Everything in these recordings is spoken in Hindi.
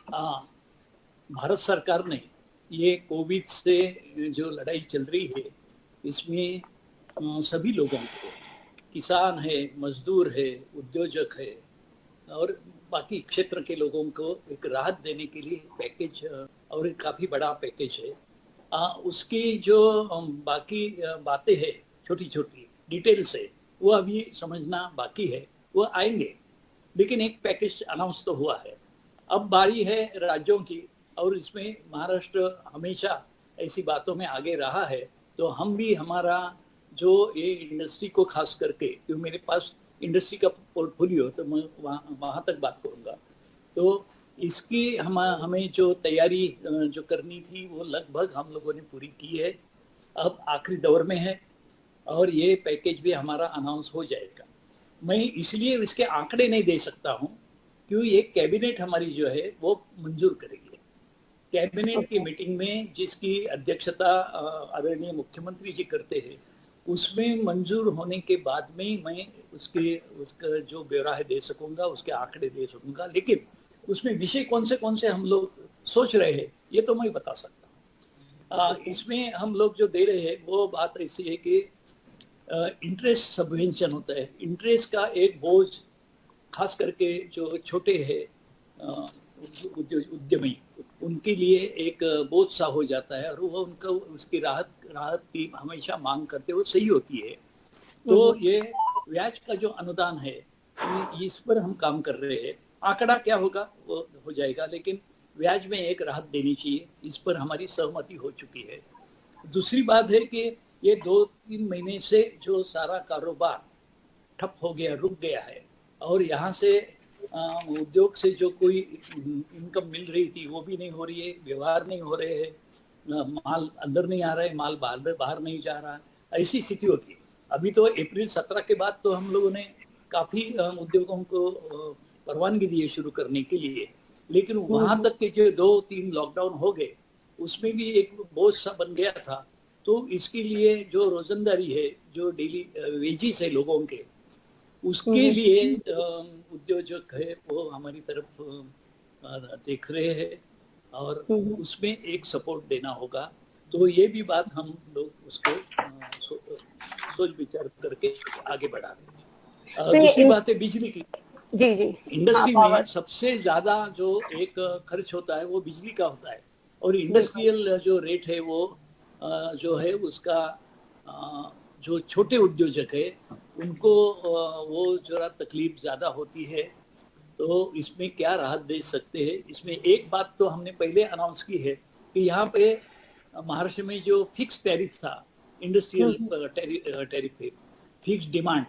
भारत सरकार ने ये कोविड से जो लड़ाई चल रही है, इसमें सभी लोगों को, किसान है, मजदूर है, उद्योजक है और बाकी क्षेत्र के लोगों को एक राहत देने के लिए पैकेज, और एक काफ़ी बड़ा पैकेज है। उसकी जो बाकी बातें हैं, छोटी छोटी डिटेल्स है, वो अभी समझना बाकी है, वो आएंगे। लेकिन एक पैकेज अनाउंस तो हुआ है। अब बारी है राज्यों की, और इसमें महाराष्ट्र हमेशा ऐसी बातों में आगे रहा है। तो हम भी हमारा जो ये इंडस्ट्री को खास करके, क्योंकि मेरे पास इंडस्ट्री का पोर्टफोलियो, तो मैं वहाँ तक बात करूँगा। तो इसकी हमें जो तैयारी जो करनी थी वो लगभग हम लोगों ने पूरी की है। अब आखिरी दौर में है और ये पैकेज भी हमारा अनाउंस हो जाएगा। मैं इसलिए इसके आंकड़े नहीं दे सकता हूँ क्योंकि ये कैबिनेट हमारी जो है वो मंजूर करेगी। कैबिनेट की मीटिंग में जिसकी अध्यक्षता आदरणीय मुख्यमंत्री जी करते हैं, उसमें मंजूर होने के बाद में मैं उसका जो ब्यौरा है दे सकूंगा, उसके आंकड़े दे सकूंगा। लेकिन उसमें विषय कौन से हम लोग सोच रहे हैं ये तो मैं बता सकता हूँ। इसमें हम लोग जो दे रहे हैं वो बात ऐसी है कि इंटरेस्ट सबवेंशन होता है। इंटरेस्ट का एक बोझ खास करके जो छोटे हैं उद्यमी, उनके लिए एक बोझ सा हो जाता है, और वो उनको उसकी राहत की हमेशा मांग करते हुए सही होती है। तो ये ब्याज का जो अनुदान है, इस पर हम काम कर रहे हैं। आंकड़ा क्या होगा वो हो जाएगा, लेकिन ब्याज में एक राहत देनी चाहिए, इस पर हमारी सहमति हो चुकी है। दूसरी बात है कि ये 2-3 महीने से जो सारा कारोबार ठप हो गया, रुक गया है, और यहाँ से उद्योग से जो कोई इनकम मिल रही थी वो भी नहीं हो रही है, व्यवहार नहीं हो रहे हैं, माल अंदर नहीं आ रहा है, माल बाहर नहीं जा रहा है, ऐसी स्थिति होती है। अभी तो अप्रैल 17 के बाद तो हम लोगों ने काफ़ी उद्योगों को परवानगी दी है शुरू करने के लिए, लेकिन वहाँ तक के जो 2-3 लॉकडाउन हो गए, उसमें भी एक बोझ सा बन गया था। तो इसके लिए जो रोजंदारी है, जो डेली वेजिस है लोगों के, उसके लिए उद्योजक है वो हमारी तरफ देख रहे हैं, और उसमें एक सपोर्ट देना होगा। तो ये भी बात हम लोग उसको सोच विचार करके आगे बढ़ा रहे हैं। दूसरी बात है बिजली की। जी जी, इंडस्ट्री में सबसे ज्यादा जो एक खर्च होता है वो बिजली का होता है, और इंडस्ट्रियल जो रेट है वो जो है उसका जो छोटे उद्योजक है उनको वो जरा तकलीफ ज़्यादा होती है। तो इसमें क्या राहत दे सकते हैं, इसमें एक बात तो हमने पहले अनाउंस की है कि यहाँ पे महाराष्ट्र में जो फिक्स टैरिफ था, इंडस्ट्रियल टैरिफ है, फिक्स डिमांड,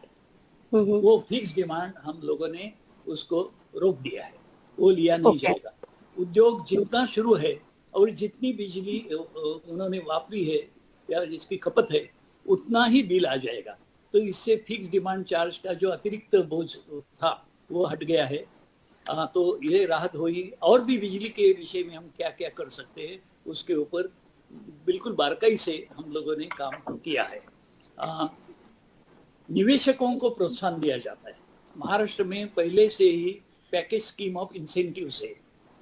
वो फिक्स डिमांड हम लोगों ने उसको रोक दिया है, वो लिया नहीं जाएगा। उद्योग जितना शुरू है और जितनी बिजली उन्होंने वापरी है या जिसकी खपत है, उतना ही बिल आ जाएगा। तो इससे फिक्स डिमांड चार्ज का जो अतिरिक्त बोझ था वो हट गया है। तो ये राहत हुई। और भी बिजली के विषय में हम क्या क्या कर सकते हैं उसके ऊपर बिल्कुल बारीकाई से हम लोगों ने काम किया है। निवेशकों को प्रोत्साहन दिया जाता है। महाराष्ट्र में पहले से ही पैकेज स्कीम ऑफ इंसेंटिव से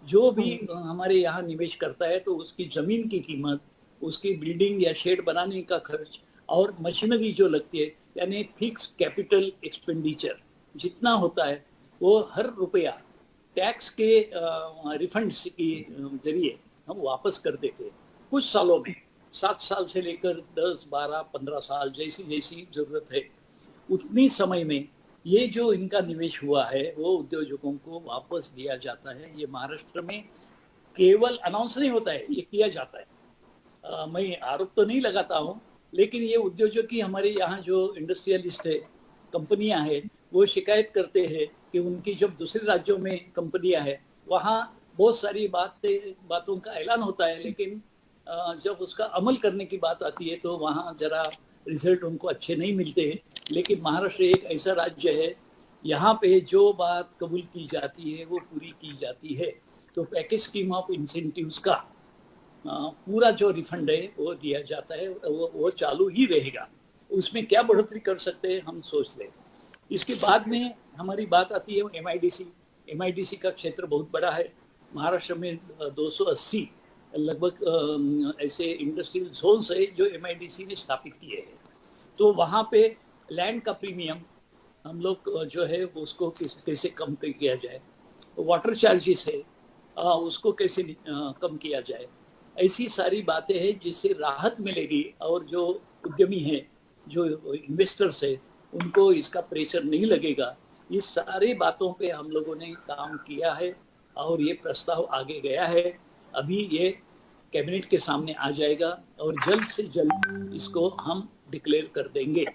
जो भी हमारे यहाँ निवेश करता है तो उसकी जमीन की कीमत, उसकी बिल्डिंग या शेड बनाने का खर्च और मशीनरी जो लगती है, यानी फिक्स कैपिटल एक्सपेंडिचर जितना होता है वो हर रुपया टैक्स के रिफंड्स के जरिए हम वापस कर देते हैं। कुछ सालों में 7 साल से लेकर 10, 12, 15 साल जैसी जैसी जरूरत है उतनी समय में ये जो इनका निवेश हुआ है वो उद्योजकों को वापस दिया जाता है। ये महाराष्ट्र में केवल अनाउंस नहीं होता है, ये किया जाता है। मैं आरोप तो नहीं लगाता हूँ, लेकिन ये उद्योजक की हमारे यहाँ जो इंडस्ट्रियलिस्ट है, कंपनियां हैं, वो शिकायत करते हैं कि उनकी जब दूसरे राज्यों में कंपनियां हैं वहाँ बहुत सारी बातों का ऐलान होता है, लेकिन जब उसका अमल करने की बात आती है तो वहाँ जरा रिजल्ट उनको अच्छे नहीं मिलते हैं। लेकिन महाराष्ट्र एक ऐसा राज्य है यहाँ पे जो बात कबूल की जाती है वो पूरी की जाती है। तो पैकेज स्कीम ऑफ इंसेंटिव्स का पूरा जो रिफंड है वो दिया जाता है, वो चालू ही रहेगा। उसमें क्या बढ़ोतरी कर सकते हैं हम सोच रहे हैं। इसके बाद में हमारी बात आती है एमआईडीसी। एमआईडीसी का क्षेत्र बहुत बड़ा है, महाराष्ट्र में 280 लगभग ऐसे इंडस्ट्रियल जोन्स है जो MIDC ने स्थापित किए हैं। तो वहाँ पे लैंड का प्रीमियम हम लोग जो है उसको कैसे कम किया जाए, वाटर चार्जेस है उसको कैसे कम किया जाए, ऐसी सारी बातें हैं जिससे राहत मिलेगी और जो उद्यमी है, जो इन्वेस्टर्स है, उनको इसका प्रेशर नहीं लगेगा। इस सारी बातों पे हम लोगों ने काम किया है और ये प्रस्ताव आगे गया है। अभी ये कैबिनेट के सामने आ जाएगा और जल्द से जल्द इसको हम डिक्लेयर कर देंगे।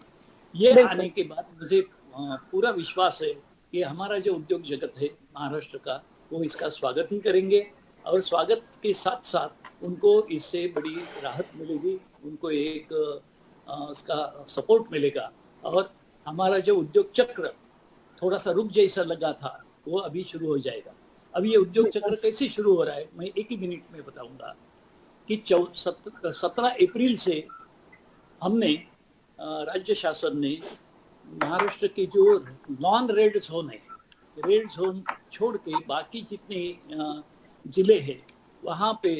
ये आने के बाद मुझे पूरा विश्वास है कि हमारा जो उद्योग जगत है महाराष्ट्र का, वो इसका स्वागत ही करेंगे और स्वागत के साथ साथ उनको इससे बड़ी राहत मिलेगी, उनको एक उसका सपोर्ट मिलेगा और हमारा जो उद्योग चक्र थोड़ा सा रुक जैसा लगा था वो अभी शुरू हो जाएगा। अब ये उद्योग चक्र कैसे शुरू हो रहा है मैं एक ही मिनट में बताऊंगा कि 17 अप्रैल से हमने राज्य शासन ने महाराष्ट्र के जो नॉन रेड जोन है, रेड जोन छोड़ के बाकी जितने जिले हैं वहाँ पे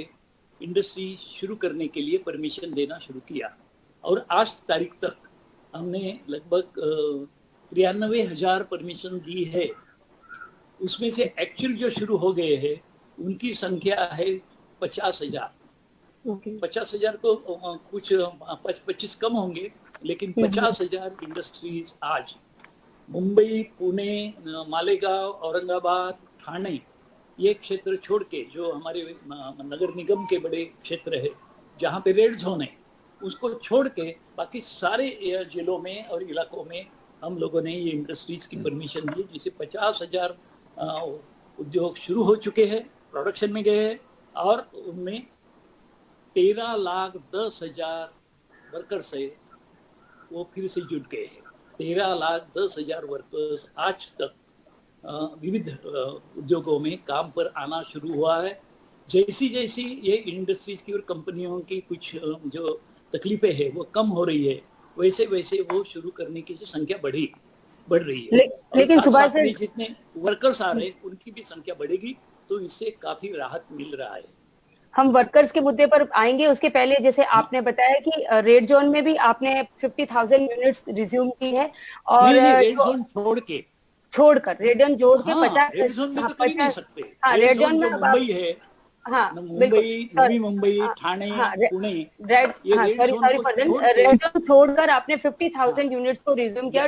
इंडस्ट्री शुरू करने के लिए परमिशन देना शुरू किया और आज तारीख तक हमने लगभग 93,000 परमिशन दी है। उसमें से एक्चुअल जो शुरू हो गए हैं उनकी संख्या है 50,000। 50,000 को कुछ 25 कम होंगे, लेकिन 50,000 इंडस्ट्रीज आज मुंबई, पुणे, मालेगांव, औरंगाबाद, ठाणे ये क्षेत्र छोड़ के जो हमारे नगर निगम के बड़े क्षेत्र है जहाँ पे रेड जोन है, उसको छोड़ के बाकी सारे जिलों में और इलाकों में हम लोगों ने ये इंडस्ट्रीज की परमिशन दी, जिससे 50,000 उद्योग शुरू हो चुके हैं, प्रोडक्शन में गए हैं और उनमें 13,10,000 वर्कर्स है वो फिर से जुट गए हैं। 13,10,000 वर्कर्स आज तक विविध उद्योगों में काम पर आना शुरू हुआ है। जैसी जैसी ये इंडस्ट्रीज की और कंपनियों की कुछ जो तकलीफें हैं वो कम हो रही है, वैसे वैसे वो शुरू करने की जो संख्या बढ़ रही है। लेकिन सुभाष सर, जितने वर्कर्स आ रहे हैं उनकी भी संख्या बढ़ेगी, तो इससे काफी राहत मिल रहा है। हम वर्कर्स के मुद्दे पर आएंगे, उसके पहले जैसे आपने बताया कि रेड जोन में भी आपने 50,000 यूनिट्स रिज्यूम की है और रेड जोन छोड़कर रेड जोन जोड़ के 50 रेड जोन में तो कर ही नहीं सकते। रेड जोन में मुंबई है, मुंबई, नवी मुंबई, ठाणे, पुणे, रेड जोन छोड़कर आपने 50,000 यूनिट्स को रिज्यूम किया।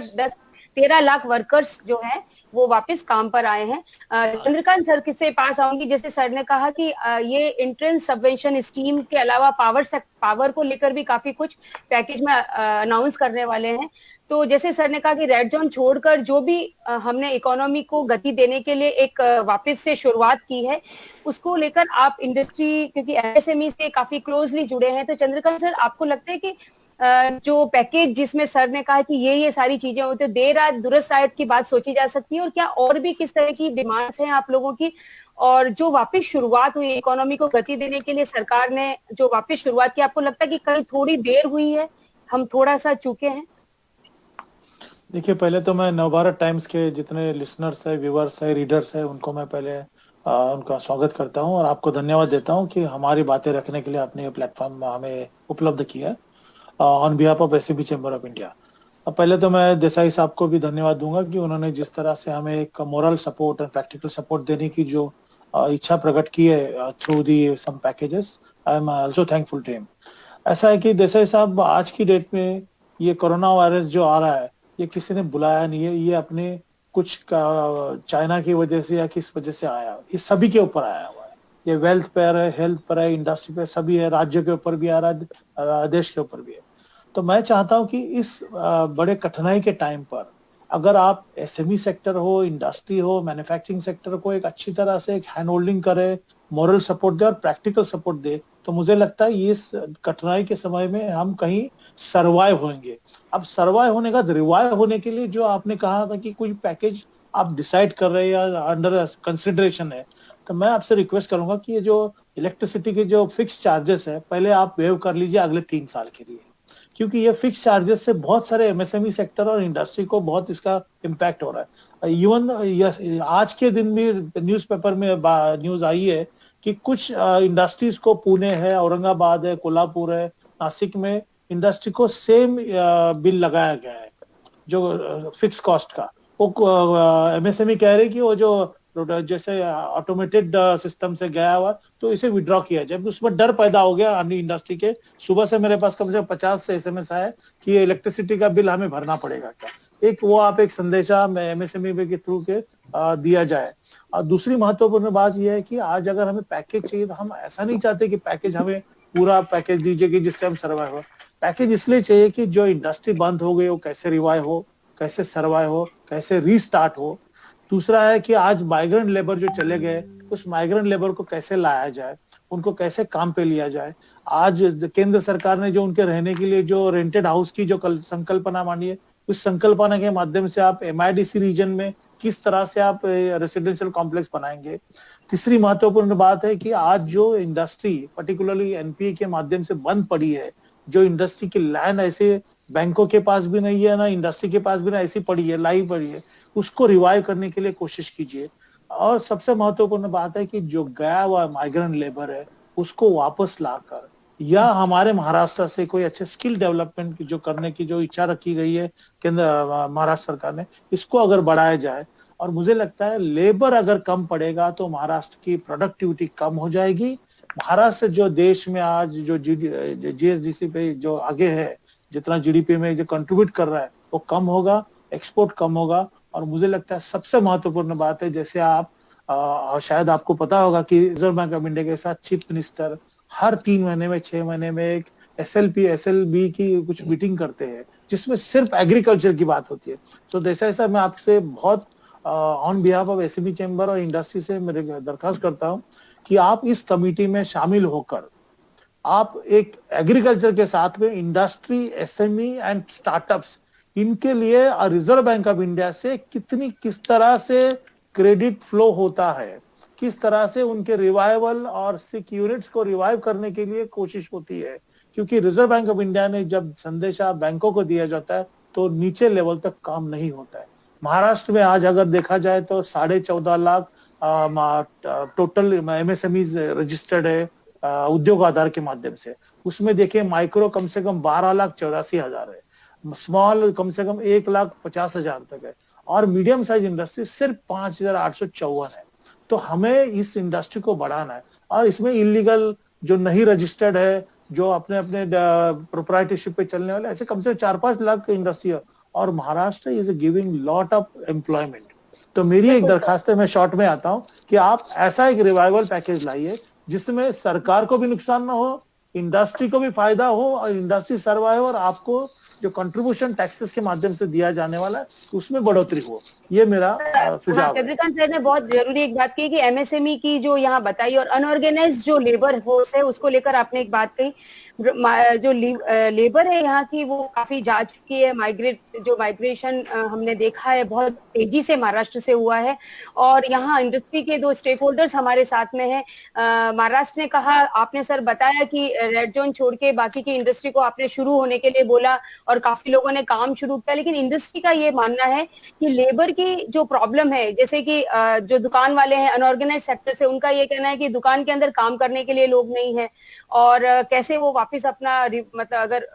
13 लाख वर्कर्स जो है वो वापस काम पर आए हैं। चंद्रकांत सर से पास आऊंगी। जैसे सर ने कहा कि ये एंट्रेंस सबवेंशन स्कीम के अलावा पावर को लेकर भी काफी कुछ पैकेज में अनाउंस करने वाले हैं। तो जैसे सर ने कहा कि रेड जोन छोड़कर जो भी हमने इकोनॉमी को गति देने के लिए एक वापस से शुरुआत की है, उसको लेकर आप इंडस्ट्री, क्योंकि MSME से काफी क्लोजली जुड़े हैं, तो चंद्रकांत सर आपको लगता है कि जो पैकेज जिसमें सर ने कहा कि ये सारी चीजें होती है, देर रात दुरुस्त आयत की बात सोची जा सकती है, और क्या और भी किस तरह की डिमांड्स हैं आप लोगों की, और जो वापस शुरुआत हुई इकोनॉमी को गति देने के लिए सरकार ने जो वापस शुरुआत की, आपको लगता है कि कहीं थोड़ी देर हुई है, हम थोड़ा सा चूके हैं? देखिए, पहले तो मैं नवभारत टाइम्स के जितने लिसनर्स है, व्यूअर्स है, रीडर्स है, उनको मैं पहले उनका स्वागत करता हूं और आपको धन्यवाद देता हूं कि हमारी बातें रखने के लिए आपने ये प्लेटफॉर्म हमें उपलब्ध किया है on behalf of SME chamber of India. पहले तो मैं देसाई साहब को भी धन्यवाद दूंगा कि उन्होंने जिस तरह से हमें एक मोरल सपोर्ट और प्रैक्टिकल सपोर्ट देने की जो इच्छा प्रकट की है through the some packages, I am also thankful to him. ऐसा है कि देसाई साहब, आज की डेट में ये कोरोना वायरस जो आ रहा है, ये किसी ने बुलाया नहीं है, ये अपने कुछ चाइना की वजह से या किस वजह से आया, ये सभी के ऊपर आया हुआ है। ये वेल्थ पर है, हेल्थ पर है, इंडस्ट्री पे, सभी है, राज्य के ऊपर भी आ रहा है, देश के ऊपर भी है। तो मैं चाहता हूं कि इस बड़े कठिनाई के टाइम पर अगर आप SME सेक्टर हो, इंडस्ट्री हो, मैन्युफैक्चरिंग सेक्टर को एक अच्छी तरह से एक हैंड होल्डिंग करे, मोरल सपोर्ट दे और प्रैक्टिकल सपोर्ट दे, तो मुझे लगता है इस कठिनाई के समय में हम कहीं सर्वाइव होंगे। अब सर्वाइव होने का, रिवाइव होने के लिए जो आपने कहा था कि कोई पैकेज आप डिसाइड कर रहे हैं या अंडर कंसिडरेशन है, तो मैं आपसे रिक्वेस्ट करूंगा कि ये जो इलेक्ट्रिसिटी के जो फिक्स चार्जेस है, पहले आप वेव कर लीजिए अगले 3 साल के लिए, क्योंकि ये फिक्स चार्जेस से बहुत सारे MSME सेक्टर और इंडस्ट्री को बहुत इसका इम्पैक्ट हो रहा है। इवन आज के दिन भी न्यूज़पेपर में न्यूज आई है कि कुछ इंडस्ट्रीज को, पुणे है, औरंगाबाद है, कोल्हापुर है, नासिक में इंडस्ट्री को सेम बिल लगाया गया है जो फिक्स कॉस्ट का। वो एमएसएमई कह रही कि वो जो जैसे ऑटोमेटेड सिस्टम से गया हुआ तो इसे विड्रॉ किया जाए। उसमें डर पैदा हो गया अन्य इंडस्ट्री के। सुबह से मेरे पास कम से कम 50 से एसएमएस आया कि ये इलेक्ट्रिसिटी का बिल हमें भरना पड़ेगा क्या। एक वो आप एक संदेशा एमएसएमई के थ्रू के दिया जाए। और दूसरी महत्वपूर्ण बात यह है कि आज अगर हमें पैकेज चाहिए तो हम ऐसा नहीं चाहते कि पैकेज हमें पूरा पैकेज दीजिए कि जिससे हम सर्वाइव हो। पैकेज इसलिए चाहिए कि जो इंडस्ट्री बंद हो गई वो कैसे रिवाइव हो, कैसे सर्वाइव हो, कैसे रीस्टार्ट हो। दूसरा है कि आज माइग्रेंट लेबर जो चले गए उस माइग्रेंट लेबर को कैसे लाया जाए, उनको कैसे काम पे लिया जाए। आज केंद्र सरकार ने जो उनके रहने के लिए जो रेंटेड हाउस की जो संकल्पना मानी है, उस संकल्पना के माध्यम से आप एमआईडीसी रीजन में किस तरह से आप रेसिडेंशियल कॉम्प्लेक्स बनाएंगे। तीसरी महत्वपूर्ण बात है कि आज जो इंडस्ट्री पर्टिकुलरली एनपीए के माध्यम से बंद पड़ी है, जो इंडस्ट्री की लैंड ऐसे बैंकों के पास भी नहीं है ना इंडस्ट्री के पास भी ना, ऐसी पड़ी है, लाइव पड़ी है, उसको रिवाइव करने के लिए कोशिश कीजिए। और सबसे महत्वपूर्ण बात है कि जो गया हुआ माइग्रेंट लेबर है उसको वापस लाकर, या हमारे महाराष्ट्र से कोई अच्छे स्किल डेवलपमेंट की जो करने की जो इच्छा रखी गई है केंद्र महाराष्ट्र सरकार ने, इसको अगर बढ़ाया जाए। और मुझे लगता है लेबर अगर कम पड़ेगा तो महाराष्ट्र की प्रोडक्टिविटी कम हो जाएगी। महाराष्ट्र जो देश में आज जो जीएसडीसी पे जो आगे है, जितना जीडीपी में जो कंट्रीब्यूट कर रहा है वो कम होगा, एक्सपोर्ट कम होगा। और मुझे लगता है सबसे महत्वपूर्ण बात है, जैसे आप शायद आपको पता होगा कि रिजर्व बैंक ऑफ इंडिया के साथ चीफ मिनिस्टर हर 3 महीने में 6 महीने में एक एसएलबी की कुछ मीटिंग करते हैं जिसमें सिर्फ एग्रीकल्चर की बात होती है। तो जैसा ऐसा मैं आपसे बहुत on behalf of SME chamber और इंडस्ट्री से मेरे दरखास्त करता हूँ कि आप इस कमेटी में शामिल होकर आप एक एग्रीकल्चर के साथ में इंडस्ट्री, एसएमई एंड स्टार्टअप्स, इनके लिए रिजर्व बैंक ऑफ इंडिया से किस तरह से क्रेडिट फ्लो होता है, किस तरह से उनके रिवाइवल और सिक यूनिट्स को रिवाइव करने के लिए कोशिश होती है। क्योंकि रिजर्व बैंक ऑफ इंडिया ने जब संदेशा बैंकों को दिया जाता है तो नीचे लेवल तक काम नहीं होता है। महाराष्ट्र में आज अगर देखा जाए तो 14.5 लाख टोटल एमएसएमईज रजिस्टर्ड है उद्योग आधार के माध्यम से। उसमें देखिए माइक्रो कम से कम 12,84,000 है, स्मॉल कम से कम 1,50,000 तक है, और मीडियम साइज इंडस्ट्री सिर्फ 5,854 है। तो हमें इस इंडस्ट्री को बढ़ाना है। और इसमें इलीगल जो नहीं रजिस्टर्ड है, जो अपने अपने प्रोप्राइटरशिप पे चलने वाले, ऐसे कम से कम 4-5 लाख इंडस्ट्री है। और Maharashtra is giving lot of employment. तो मेरी एक दरखास्त है, मैं शॉर्ट में आता हूं कि आप ऐसा एक रिवाइवल पैकेज लाइए जिसमें सरकार को भी नुकसान ना हो, इंडस्ट्री को भी फायदा हो, और इंडस्ट्री सर्वाइव और आपको जो कंट्रीब्यूशन टैक्सेस के माध्यम से दिया जाने वाला है उसमें बढ़ोतरी हो। ये मेरा सुझाव है। चंद्रकांत सर ने बहुत जरूरी एक बात की कि एमएसएमई की जो यहाँ बताई, और अनऑर्गेनाइज्ड जो लेबर फोर्स है उसको लेकर आपने एक बात कही। जो लेबर है यहाँ की वो काफी जा चुकी है। माइग्रेशन हमने देखा है बहुत तेजी से महाराष्ट्र से हुआ है। और यहाँ इंडस्ट्री के 2 स्टेक होल्डर्स हमारे साथ में है। महाराष्ट्र ने कहा, आपने सर बताया कि रेड जोन छोड़ के बाकी की इंडस्ट्री को आपने शुरू होने के लिए बोला और काफी लोगों ने काम शुरू किया। लेकिन इंडस्ट्री का ये मानना है कि लेबर की जो प्रॉब्लम है, जैसे कि जो दुकान वाले हैं अनऑर्गेनाइज सेक्टर से, उनका ये कहना है कि दुकान के अंदर काम करने के लिए लोग नहीं है, और कैसे वो वापस अपना मतलब अगर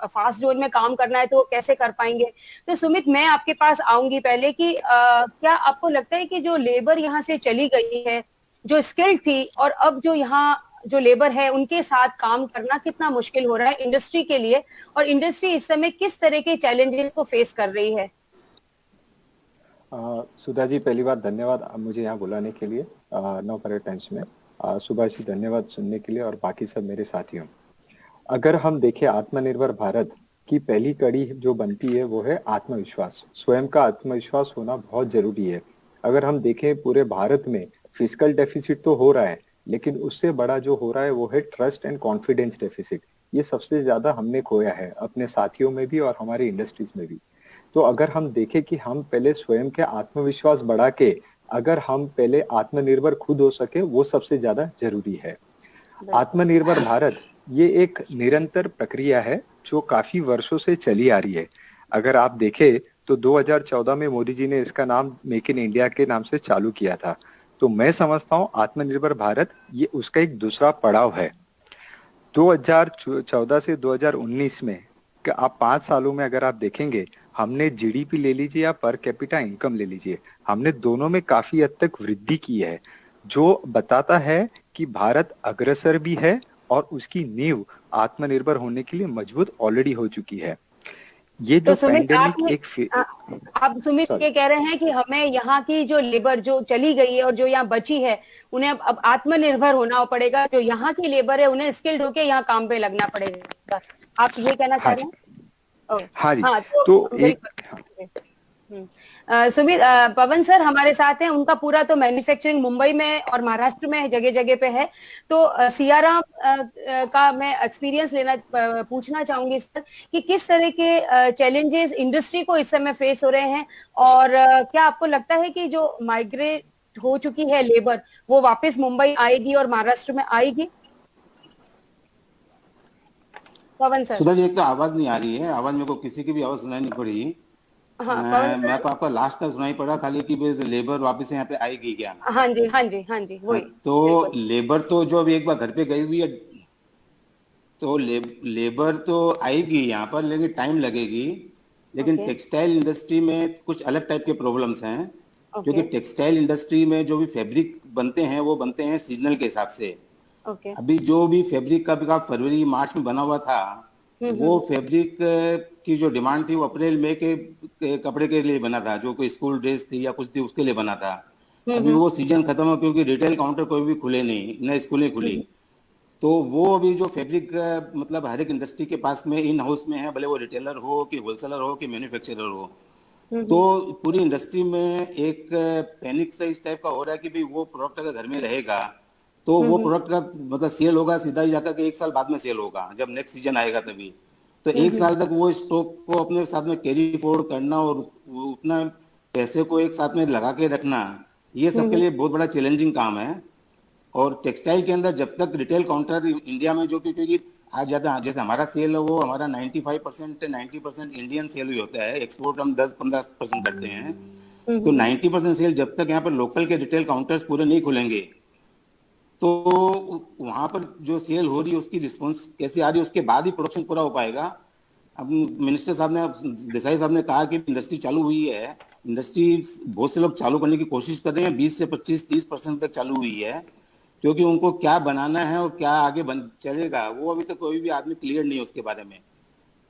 फास्ट जोन में काम करना है तो वो कैसे कर पाएंगे। तो सुमित, मैं आपके पास आऊंगी पहले कि क्या आपको लगता है कि जो लेबर यहाँ से चली गई है जो स्किल्ड थी, और अब जो यहाँ जो लेबर है उनके साथ काम करना कितना मुश्किल हो रहा है इंडस्ट्री के लिए, और इंडस्ट्री इस समय किस तरह के चैलेंजेस को फेस कर रही है? सुधा जी, पहली बात धन्यवाद मुझे यहाँ बुलाने के लिए नवभारत टाइम्स में। सुभाष जी धन्यवाद सुनने के लिए, और बाकी सब मेरे साथियों। अगर हम देखें आत्मनिर्भर भारत की पहली कड़ी जो बनती है वो है आत्मविश्वास। स्वयं का आत्मविश्वास होना बहुत जरूरी है। अगर हम देखें पूरे भारत में फिस्कल डेफिसिट तो हो रहा है, लेकिन उससे बड़ा जो हो रहा है वो है ट्रस्ट एंड कॉन्फिडेंस डेफिसिट। ये सबसे ज्यादा हमने खोया है अपने साथियों में भी और हमारी इंडस्ट्रीज में भी। तो अगर हम देखें कि हम पहले स्वयं के आत्मविश्वास बढ़ा के अगर हम पहले आत्मनिर्भर खुद हो सके, वो सबसे ज्यादा जरूरी है। आत्मनिर्भर भारत ये एक निरंतर प्रक्रिया है जो काफी वर्षों से चली आ रही है। अगर आप देखें तो 2014 में मोदी जी ने इसका नाम मेक इन इंडिया के नाम से चालू किया था। तो मैं समझता हूँ आत्मनिर्भर भारत ये उसका एक दूसरा पड़ाव है। 2014 से 2019 में आप 5 सालों में अगर आप देखेंगे, हमने जीडीपी ले लीजिए या पर कैपिटा इनकम ले लीजिए, हमने दोनों में काफी हद तक वृद्धि की है, जो बताता है कि भारत अग्रसर भी है और उसकी नींव आत्मनिर्भर होने के लिए मजबूत ऑलरेडी हो चुकी है। ये तो जो सुमित पैंडेमिक आप सुमित ये कह रहे हैं कि हमें यहाँ की जो लेबर जो चली गई है और जो यहाँ बची है उन्हें अब आत्मनिर्भर होना पड़ेगा, जो यहाँ की लेबर है उन्हें स्किल्ड होके यहाँ काम पे लगना पड़ेगा, आप ये कहना चाह रहे हैं? हाँ जी। हाँ तो एक सुमित, पवन सर हमारे साथ हैं, उनका पूरा तो मैन्युफैक्चरिंग मुंबई में और महाराष्ट्र में जगह जगह पे है। तो सियाराम का मैं एक्सपीरियंस पूछना चाहूंगी सर कि किस तरह के चैलेंजेस इंडस्ट्री को इस समय फेस हो रहे हैं, और क्या आपको लगता है कि जो माइग्रेट हो चुकी है लेबर वो वापस मुंबई आएगी और महाराष्ट्र में आएगी? पवन सर। सुधा जी, एक तो आवाज नहीं आ रही है, आवाज मेरे को किसी की भी आवाज सुनाई नहीं पड़ी। हाँ, मेरे को आपका लास्ट का सुनाई पड़ा खाली कि लेबर वापस यहाँ पे आएगी क्या? हाँ जी हाँ जी हाँ जी, वही। तो लेबर तो जो अभी एक बार घर पे गई हुई है, तो लेबर तो आएगी यहाँ पर, लेकिन टाइम लगेगी। लेकिन टेक्सटाइल इंडस्ट्री में कुछ अलग टाइप के प्रॉब्लम्स हैं, क्योंकि टेक्सटाइल इंडस्ट्री में जो भी फैब्रिक बनते हैं वो बनते हैं सीजनल के हिसाब से। अभी जो भी फैब्रिक का फरवरी मार्च में बना हुआ था, वो फैब्रिक की जो डिमांड थी वो अप्रैल मई के कपड़े के लिए बना था, जो कोई स्कूल ड्रेस थी या कुछ थी उसके लिए बना था। अभी वो सीजन खत्म है, क्योंकि रिटेल काउंटर कोई भी खुले नहीं, न स्कूलें खुली। तो वो अभी जो फैब्रिक मतलब हर एक इंडस्ट्री के पास में इन हाउस में है, भले वो रिटेलर हो कि होलसेलर हो कि मैन्युफैक्चरर हो। तो पूरी इंडस्ट्री में एक पैनिक से इस टाइप का हो रहा है कि भाई वो प्रोडक्ट अगर घर में रहेगा तो वो प्रोडक्ट का मतलब सेल होगा सीधा ही जाकर के 1 साल बाद में सेल होगा, जब नेक्स्ट सीजन आएगा तभी। तो 1 साल तक वो स्टॉक को अपने साथ में कैरी फॉरवर्ड करना और उतना पैसे को एक साथ में लगा के रखना, ये सबके लिए बहुत बड़ा चैलेंजिंग काम है। और टेक्सटाइल के अंदर जब तक रिटेल काउंटर इंडिया में, जो क्योंकि आज ज्यादा जैसे हमारा सेल है वो हमारा 95% 90% इंडियन सेल ही होता है, एक्सपोर्ट हम 10-15% करते हैं। तो 90% सेल जब तक यहाँ पर लोकल के रिटेल काउंटर्स पूरे नहीं खुलेंगे, तो वहां पर जो सेल हो रही है उसकी रिस्पॉन्स कैसे आ रही है, उसके बाद ही प्रोडक्शन पूरा हो पाएगा। अब मिनिस्टर साहब ने, देसाई साहब ने कहा कि इंडस्ट्री चालू हुई है, इंडस्ट्री बहुत से लोग चालू करने की कोशिश कर रहे हैं, 20 से 25-30% तक चालू हुई है, क्योंकि उनको क्या बनाना है और क्या आगे चलेगा वो अभी तक कोई भी आदमी क्लियर नहीं है उसके बारे में।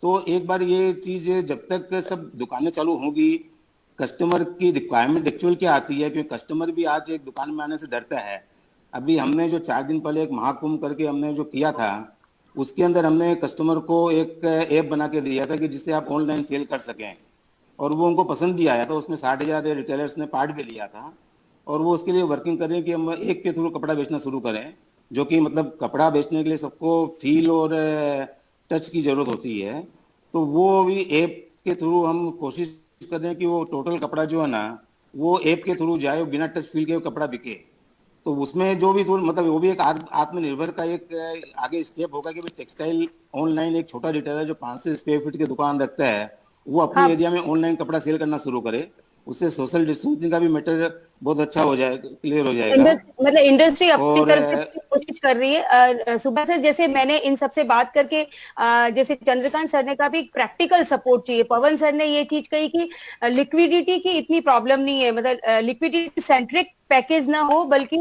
तो एक बार ये चीज जब तक सब दुकानें चालू होंगी, कस्टमर की रिक्वायरमेंट एक्चुअल क्या आती है, क्योंकि कस्टमर भी आज एक दुकान में आने से डरता है। अभी हमने जो 4 दिन पहले एक महाकुंभ करके हमने जो किया था, उसके अंदर हमने कस्टमर को एक ऐप बना के दिया था कि जिससे आप ऑनलाइन सेल कर सकें, और वो उनको पसंद भी आया था। उसमें 60,000 रिटेलर्स ने पार्ट भी लिया था, और वो उसके लिए वर्किंग कर रहे हैं कि हम एक के थ्रू कपड़ा बेचना शुरू करें, जो कि मतलब कपड़ा बेचने के लिए सबको फील और टच की जरूरत होती है। तो वो भी ऐप के थ्रू हम कोशिश कर रहे हैं कि वो टोटल कपड़ा जो है ना वो ऐप के थ्रू जाए, बिना टच फील के कपड़ा बिके। तो उसमें जो भी मतलब वो भी एक आत्मनिर्भर का एक आगे स्टेप होगा कि टेक्सटाइल ऑनलाइन एक छोटा रिटेलर जो 500 स्क्वायर फीट की दुकान रखता है, वो अपने एरिया में ऑनलाइन कपड़ा सेल करना शुरू करे। उससे सोशल डिस्टेंसिंग का भी मैटर बहुत अच्छा हो जाएगा, क्लियर हो जाएगा। मतलब इंडस्ट्री अपनी तरफ से कोशिश कर रही है। सुबह सर, जैसे मैंने इन सबसे बात करके जैसे चंद्रकांत सर ने कहा भी प्रैक्टिकल सपोर्ट चाहिए, पवन सर ने ये चीज कही कि लिक्विडिटी की इतनी प्रॉब्लम नहीं है, मतलब लिक्विडिटी सेंट्रिक पैकेज ना हो बल्कि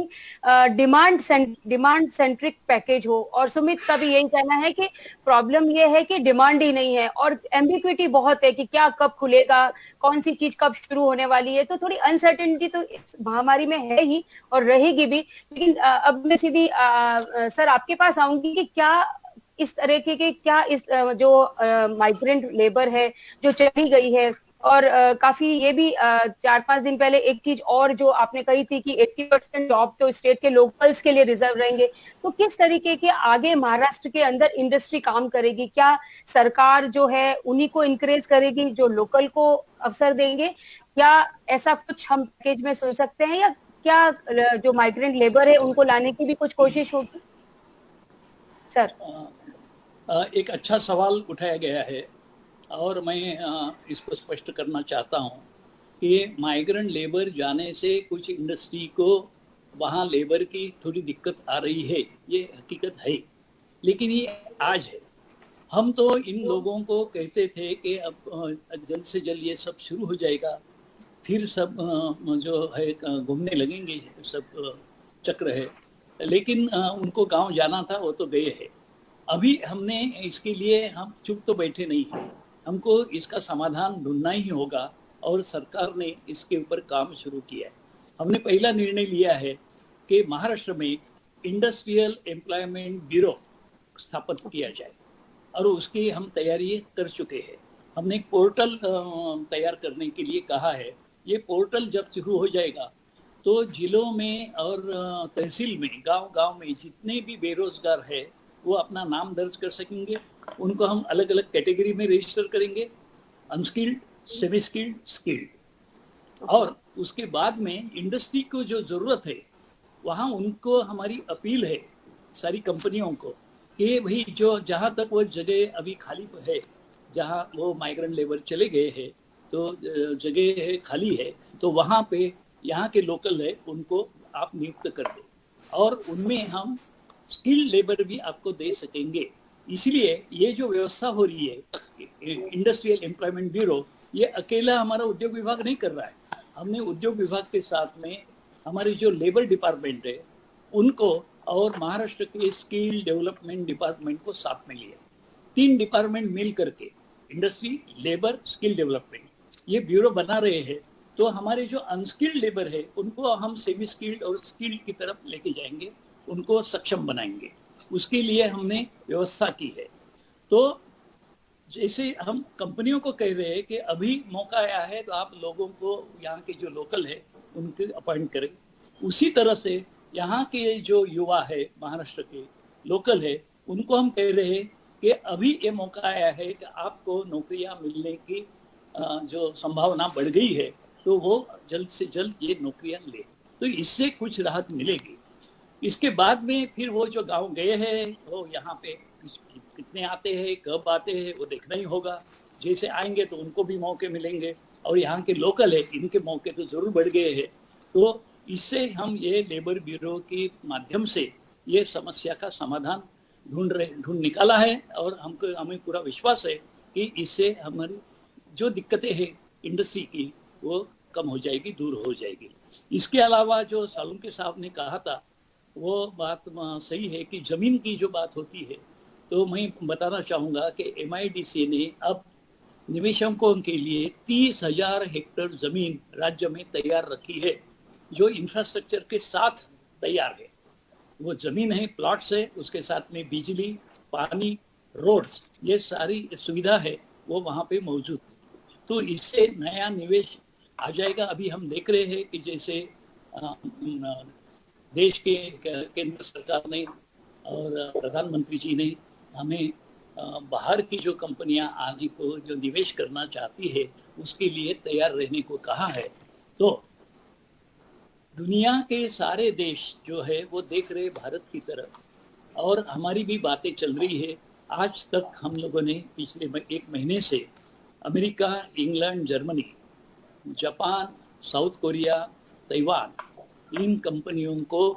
डिमांड सेंट्रिक पैकेज हो। और सुमित का भी यही कहना है कि प्रॉब्लम ये है कि डिमांड ही नहीं है और एम्बिग्विटी बहुत है कि क्या कब खुलेगा, कौन सी चीज कब शुरू होने वाली है। तो थोड़ी अनसर्टेनिटी तो इस महामारी में है ही और रहेगी भी। लेकिन अब मैं सीधी सर आपके पास आऊंगी कि क्या इस तरह के क्या इस जो माइग्रेंट लेबर है जो चली गई है, और काफी ये भी 4-5 दिन पहले एक चीज और जो आपने कही थी कि 80% जॉब तो स्टेट के लोकल्स के लिए रिजर्व रहेंगे, तो किस तरीके के आगे महाराष्ट्र के अंदर इंडस्ट्री काम करेगी? क्या सरकार जो है उन्हीं को इंकरेज करेगी जो लोकल को अवसर देंगे? क्या ऐसा कुछ हम पैकेज में सुन सकते हैं, या क्या जो माइग्रेंट लेबर है उनको लाने की भी कुछ कोशिश होगी? सर, एक अच्छा सवाल उठाया गया है। और मैं इसको स्पष्ट करना चाहता हूँ कि माइग्रेंट लेबर जाने से कुछ इंडस्ट्री को वहाँ लेबर की थोड़ी दिक्कत आ रही है, ये हकीकत है, लेकिन ये आज है। हम तो इन लोगों को कहते थे कि अब जल्द से जल्द ये सब शुरू हो जाएगा, फिर सब जो है घूमने लगेंगे, सब चक्र है, लेकिन उनको गांव जाना था, वो तो गए हैं। अभी हमने इसके लिए हम चुप तो बैठे नहीं हैं, हमको इसका समाधान ढूंढना ही होगा और सरकार ने इसके ऊपर काम शुरू किया है। हमने पहला निर्णय लिया है कि महाराष्ट्र में इंडस्ट्रियल एम्प्लॉयमेंट ब्यूरो स्थापित किया जाए और उसकी हम तैयारी कर चुके हैं। हमने एक पोर्टल तैयार करने के लिए कहा है। ये पोर्टल जब शुरू हो जाएगा तो जिलों में और तहसील में, गांव-गांव में जितने भी बेरोजगार है वो अपना नाम दर्ज कर सकेंगे। उनको हम अलग अलग कैटेगरी में रजिस्टर करेंगे, अनस्किल्ड, सेमी स्किल्ड, स्किल्ड। और उसके बाद में इंडस्ट्री को जो जरूरत है वहाँ उनको हमारी अपील है सारी कंपनियों को कि भाई जो जहाँ तक वो जगह अभी खाली है, जहाँ वो माइग्रेंट लेबर चले गए हैं, तो जगह है खाली है, तो वहाँ पे यहाँ के लोकल है उनको आप नियुक्त कर दें और उनमें हम स्किल्ड लेबर भी आपको दे सकेंगे। इसलिए ये जो व्यवस्था हो रही है इंडस्ट्रियल एम्प्लॉयमेंट ब्यूरो, ये अकेला हमारा उद्योग विभाग नहीं कर रहा है। हमने उद्योग विभाग के साथ में हमारी जो लेबर डिपार्टमेंट है उनको और महाराष्ट्र के स्किल डेवलपमेंट डिपार्टमेंट को साथ में लिया। 3 डिपार्टमेंट मिल करके इंडस्ट्री, लेबर, स्किल डेवलपमेंट ये ब्यूरो बना रहे हैं। तो हमारे जो अनस्किल्ड लेबर है उनको हम सेमी स्किल्ड और स्किल्ड की तरफ लेके जाएंगे, उनको सक्षम बनाएंगे। उसके लिए हमने व्यवस्था की है। तो जैसे हम कंपनियों को कह रहे हैं कि अभी मौका आया है तो आप लोगों को यहाँ के जो लोकल है उनके अपॉइंट करें, उसी तरह से यहाँ के जो युवा है महाराष्ट्र के लोकल है उनको हम कह रहे हैं कि अभी ये मौका आया है कि आपको नौकरियाँ मिलने की जो संभावना बढ़ गई है, तो वो जल्द से जल्द ये नौकरियाँ ले, तो इससे कुछ राहत मिलेगी। इसके बाद में फिर वो जो गांव गए हैं वो यहाँ पे कितने आते हैं, कब आते हैं, वो देखना ही होगा। जैसे आएंगे तो उनको भी मौके मिलेंगे और यहाँ के लोकल है इनके मौके तो जरूर बढ़ गए हैं। तो इससे हम ये लेबर ब्यूरो के माध्यम से ये समस्या का समाधान ढूंढ निकाला है और हमें पूरा विश्वास है कि इससे हमारी जो दिक्कतें हैं इंडस्ट्री की वो कम हो जाएगी, दूर हो जाएगी। इसके अलावा जो सालुंके साहब ने कहा था वो बात सही है कि जमीन की जो बात होती है, तो मैं बताना चाहूँगा कि MIDC ने अब निवेशकों के लिए 30,000 हेक्टेयर जमीन राज्य में तैयार रखी है, जो इंफ्रास्ट्रक्चर के साथ तैयार है। वो जमीन है, प्लॉट्स है, उसके साथ में बिजली, पानी, रोड्स, ये सारी सुविधा है वो वहाँ पे मौजूद है। तो इससे नया निवेश आ जाएगा। अभी हम देख रहे हैं कि जैसे देश के केंद्र सरकार ने और प्रधानमंत्री जी ने हमें बाहर की जो कंपनियां आने को जो निवेश करना चाहती है उसके लिए तैयार रहने को कहा है। तो दुनिया के सारे देश जो है वो देख रहे भारत की तरफ और हमारी भी बातें चल रही है। आज तक हम लोगों ने पिछले 1 महीने से America, England, Germany, Japan, South Korea, Taiwan, इन कंपनियों को,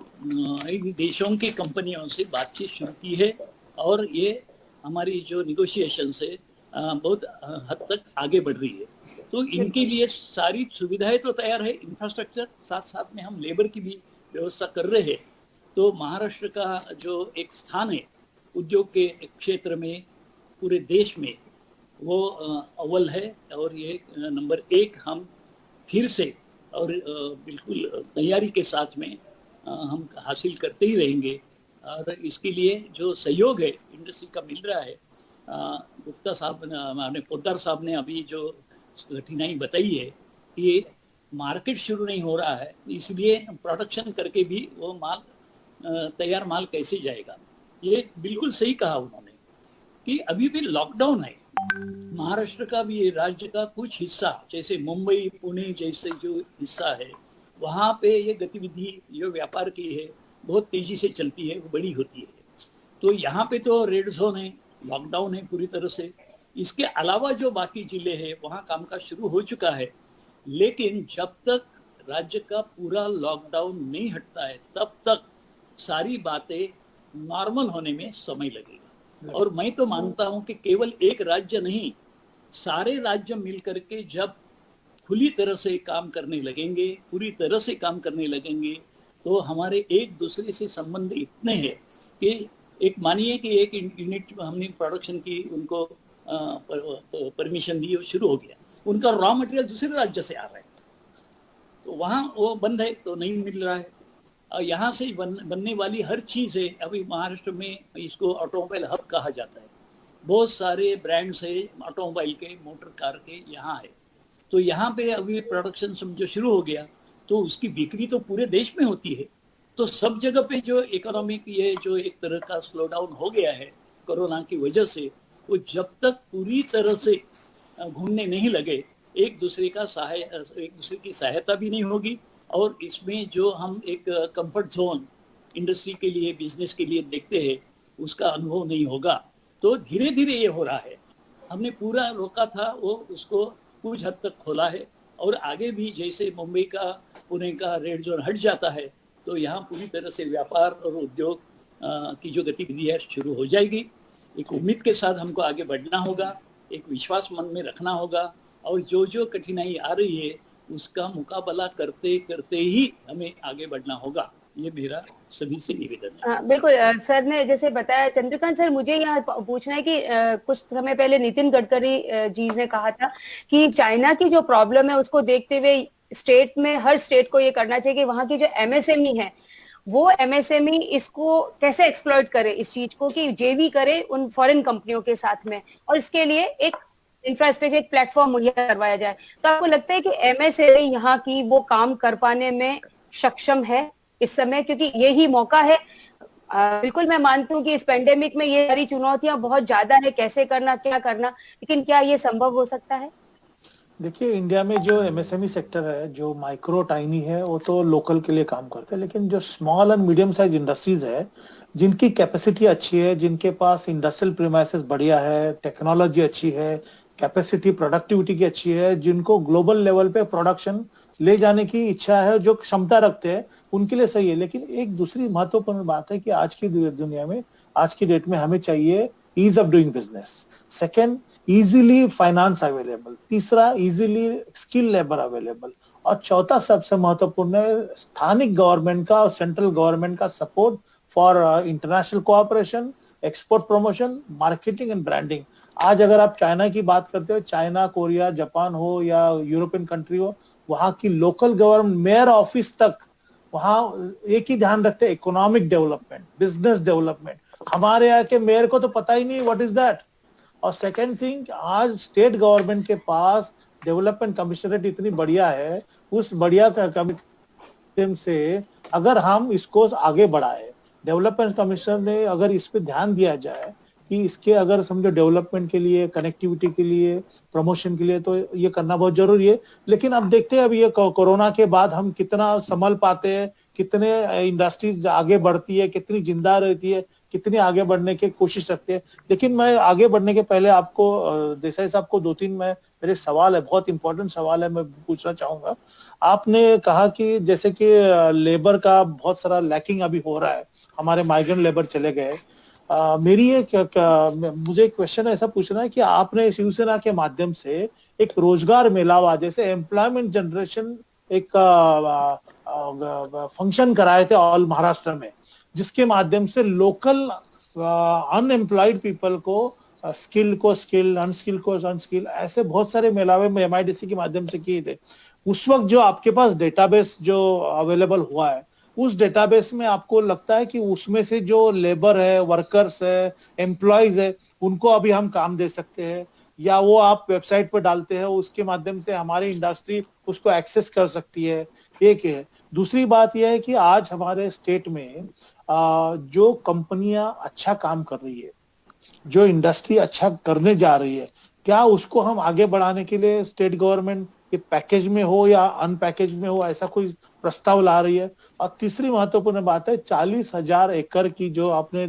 इन देशों की कंपनियों से बातचीत शुरू की है और ये हमारी जो निगोशिएशन से बहुत हद तक आगे बढ़ रही है। तो इनके लिए सारी सुविधाएं तो तैयार है, इंफ्रास्ट्रक्चर, साथ साथ में हम लेबर की भी व्यवस्था कर रहे हैं। तो महाराष्ट्र का जो एक स्थान है उद्योग के क्षेत्र में पूरे देश में वो अव्वल है और ये नंबर 1 हम फिर से और बिल्कुल तैयारी के साथ में हम हासिल करते ही रहेंगे। और इसके लिए जो सहयोग है इंडस्ट्री का मिल रहा है, गुप्ता साहब ने, पोद्दार साहब ने अभी जो कठिनाई बताई है कि मार्केट शुरू नहीं हो रहा है, इसलिए प्रोडक्शन करके भी वो माल, तैयार माल कैसे जाएगा। ये बिल्कुल सही कहा उन्होंने कि अभी भी लॉकडाउन है। महाराष्ट्र का भी, राज्य का कुछ हिस्सा जैसे मुंबई, पुणे जैसे जो हिस्सा है वहाँ पे ये गतिविधि जो व्यापार की है बहुत तेजी से चलती है, वो बड़ी होती है। तो यहाँ पे तो रेड जोन है, लॉकडाउन है पूरी तरह से। इसके अलावा जो बाकी जिले हैं वहाँ कामकाज शुरू हो चुका है, लेकिन जब तक राज्य का पूरा लॉकडाउन नहीं हटता है तब तक सारी बातें नॉर्मल होने में समय लगेगा। और मैं तो मानता हूं कि केवल एक राज्य नहीं, सारे राज्य मिलकर के जब खुली तरह से काम करने लगेंगे, पूरी तरह से काम करने लगेंगे, तो हमारे एक दूसरे से संबंध इतने हैं कि एक मानिए कि एक यूनिट हमने प्रोडक्शन की, उनको परमिशन दी और शुरू हो गया, उनका रॉ मटेरियल दूसरे राज्य से आ रहा है, तो वहाँ वो बंद है तो नहीं मिल रहा है। और यहाँ से बनने वाली हर चीज़ है, अभी महाराष्ट्र में इसको ऑटोमोबाइल हब कहा जाता है, बहुत सारे ब्रांड्स है ऑटोमोबाइल के, मोटर कार के यहाँ है, तो यहाँ पे अभी प्रोडक्शन समझो शुरू हो गया तो उसकी बिक्री तो पूरे देश में होती है। तो सब जगह पे जो इकोनॉमिक ये जो एक तरह का स्लो डाउन हो गया है कोरोना की वजह से, वो जब तक पूरी तरह से घूमने नहीं लगे, एक दूसरे की सहायता भी नहीं होगी, और इसमें जो हम एक कंफर्ट जोन इंडस्ट्री के लिए, बिजनेस के लिए देखते हैं, उसका अनुभव नहीं होगा। तो धीरे धीरे ये हो रहा है, हमने पूरा रोका था वो, उसको कुछ हद तक खोला है, और आगे भी जैसे मुंबई का, पुणे का रेड जोन हट जाता है तो यहाँ पूरी तरह से व्यापार और उद्योग की जो गतिविधि है शुरू हो जाएगी। एक उम्मीद के साथ हमको आगे बढ़ना होगा, एक विश्वास मन में रखना होगा, और जो जो कठिनाई आ रही है उसका मुकाबला करते करते ही हमें आगे बढ़ना होगा। ये मेरा सभी से निवेदन है। बिल्कुल, सर ने जैसे बताया। चंद्रकांत सर, मुझे यहाँ पूछना है कि कुछ समय पहले नितिन गडकरी जी ने कहा था कि चाइना की जो प्रॉब्लम है उसको देखते हुए स्टेट में, हर स्टेट को ये करना चाहिए कि वहाँ की जो एमएसएमई है वो एमएसएमई इसको कैसे एक्सप्लॉइट करे, इस चीज को कि जेवी करे उन फॉरेन कंपनियों के साथ में, और इसके लिए एक इंफ्रास्ट्रक्चर, एक प्लेटफॉर्म मुहैया करवाया जाए। तो आपको लगता है कि एमएसएमई यहाँ की वो काम कर पाने में सक्षम है इस समय, क्योंकि यही मौका है? बिल्कुल मैं मानती हूँ कि इस पेंडेमिक में ये सारी चुनौतियां बहुत ज्यादा है, कैसे करना, क्या करना, लेकिन क्या ये संभव हो सकता है? देखिए, इंडिया में जो एमएसएमई सेक्टर है, जो माइक्रो टाइनी है, वो तो लोकल के लिए काम करते हैं, लेकिन जो small and medium size industries है, जिनकी कैपेसिटी अच्छी है, जिनके पास इंडस्ट्रियल प्रीमाइसेस बढ़िया है, टेक्नोलॉजी अच्छी है, कैपेसिटी प्रोडक्टिविटी की अच्छी है, जिनको ग्लोबल लेवल पे प्रोडक्शन ले जाने की इच्छा है, जो क्षमता रखते हैं, उनके लिए सही है। लेकिन एक दूसरी महत्वपूर्ण बात है कि आज की दुनिया में, आज की डेट में हमें चाहिए ease of doing business. Second, easily finance available. तीसरा, इजीली स्किल लेबर अवेलेबल। और चौथा सबसे महत्वपूर्ण है स्थानिक गवर्नमेंट का और सेंट्रल गवर्नमेंट का support for international cooperation, export promotion, marketing and branding. आज अगर आप चाइना की बात करते हो, चाइना, कोरिया, जापान हो या यूरोपियन कंट्री हो, वहां की लोकल गवर्नमेंट, मेयर ऑफिस तक, वहां एक ही ध्यान रखते हैं, इकोनॉमिक डेवलपमेंट, बिजनेस डेवलपमेंट। हमारे यहाँ के मेयर को तो पता ही नहीं व्हाट इज दैट। और सेकेंड थिंग, आज स्टेट गवर्नमेंट के पास डेवलपमेंट कमिश्नरेट इतनी बढ़िया है, उस बढ़िया कमिश्नरेट से अगर हम इसको आगे बढ़ाए, डेवलपमेंट कमिश्नर ने अगर इस पे ध्यान दिया जाए कि इसके अगर समझो डेवलपमेंट के लिए, कनेक्टिविटी के लिए, प्रमोशन के लिए, तो ये करना बहुत जरूरी है। लेकिन अब देखते हैं अब ये कोरोना के बाद हम कितना संभल पाते हैं, कितने इंडस्ट्रीज आगे बढ़ती है, कितनी जिंदा रहती है, कितनी आगे बढ़ने की कोशिश रखते हैं। लेकिन मैं आगे बढ़ने के पहले आपको, देसाई साहब को, 2-3 मेरे सवाल है, बहुत इंपॉर्टेंट सवाल है, मैं पूछना चाहूंगा। आपने कहा कि जैसे कि लेबर का बहुत सारा लैकिंग अभी हो रहा है, हमारे माइग्रेंट लेबर चले गए। मेरी मुझे एक क्वेश्चन ऐसा पूछना है कि आपने शिवसेना के माध्यम से एक रोजगार मेलावा, जैसे एम्प्लॉयमेंट जनरेशन, एक फंक्शन कराए थे ऑल महाराष्ट्र में, जिसके माध्यम से लोकल अनएम्प्लॉयड पीपल को स्किल को स्किल, अनस्किल को अनस्किल, ऐसे बहुत सारे मेलावे में एमआईडीसी के माध्यम से किए थे। उस वक्त जो आपके पास डेटाबेस जो अवेलेबल हुआ है, उस डेटाबेस में आपको लगता है कि उसमें से जो लेबर है, वर्कर्स है, एम्प्लॉयज है, उनको अभी हम काम दे सकते हैं, या वो आप वेबसाइट पर डालते हैं, उसके माध्यम से हमारी इंडस्ट्री उसको एक्सेस कर सकती है? एक है। दूसरी बात यह है कि आज हमारे स्टेट में जो कंपनियां अच्छा काम कर रही है, जो इंडस्ट्री अच्छा करने जा रही है, क्या उसको हम आगे बढ़ाने के लिए स्टेट गवर्नमेंट के पैकेज में हो या अनपैकेज में हो, ऐसा कोई प्रस्ताव ला रही है? और तीसरी महत्वपूर्ण बात है, 40,000 एकड़ की जो आपने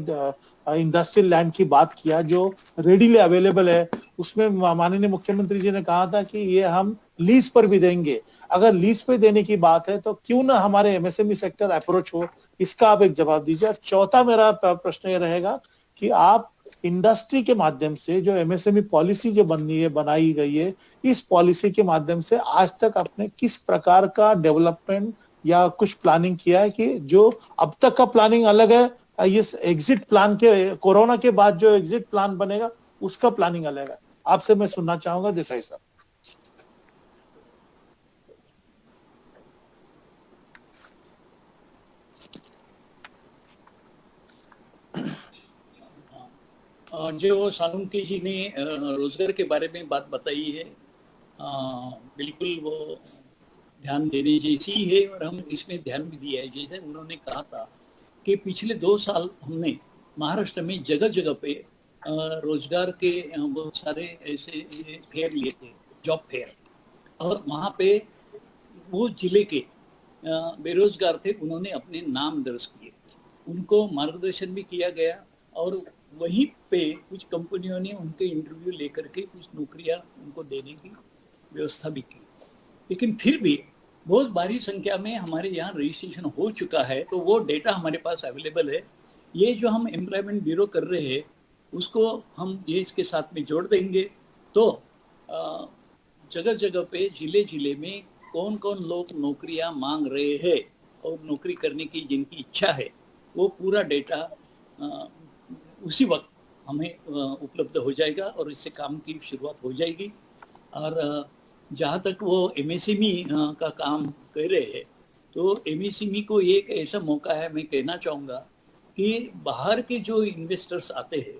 इंडस्ट्रियल लैंड की बात किया जो रेडीली अवेलेबल है, उसमें माननीय मुख्यमंत्री जी ने कहा था कि ये हम लीज पर भी देंगे। अगर लीज पे देने की बात है तो क्यों ना हमारे एमएसएमई सेक्टर अप्रोच हो, इसका आप एक जवाब दीजिए। और चौथा मेरा प्रश्न ये रहेगा कि आप इंडस्ट्री के माध्यम से जो एमएसएमई पॉलिसी जो बनाई गई है, इस पॉलिसी के माध्यम से आज तक आपने किस प्रकार का डेवलपमेंट या कुछ प्लानिंग किया है कि जो अब तक का प्लानिंग अलग है, ये एग्जिट प्लान के कोरोना के बाद जो एग्जिट प्लान बनेगा उसका प्लानिंग अलग है? आपसे मैं सुनना चाहूंगा देसाई साहब। जो सालुंके जी ने रोजगार के बारे में बात बताई है, बिल्कुल वो ध्यान देने जैसी है और हम इसमें ध्यान भी दिया है। जैसे उन्होंने कहा था कि पिछले 2 साल हमने महाराष्ट्र में जगह जगह पे रोजगार के बहुत सारे ऐसे फेयर लिए थे, जॉब फेयर, और वहाँ पे वो जिले के बेरोजगार थे, उन्होंने अपने नाम दर्ज किए, उनको मार्गदर्शन भी किया गया और वहीं पे कुछ कंपनियों ने उनके इंटरव्यू लेकर के कुछ नौकरियां उनको देने की व्यवस्था भी की। लेकिन फिर भी बहुत भारी संख्या में हमारे यहाँ रजिस्ट्रेशन हो चुका है, तो वो डेटा हमारे पास अवेलेबल है। ये जो हम एम्प्लॉयमेंट ब्यूरो कर रहे हैं उसको हम ये इसके साथ में जोड़ देंगे, तो जगह जगह पे जिले जिले में कौन कौन लोग नौकरियां मांग रहे हैं और नौकरी करने की जिनकी इच्छा है, वो पूरा डेटा उसी वक्त हमें उपलब्ध हो जाएगा और इससे काम की शुरुआत हो जाएगी। और जहाँ तक वो एमएसएमई का काम कर रहे हैं, तो एमएसएमई को एक ऐसा मौका है, मैं कहना चाहूँगा कि बाहर के जो इन्वेस्टर्स आते हैं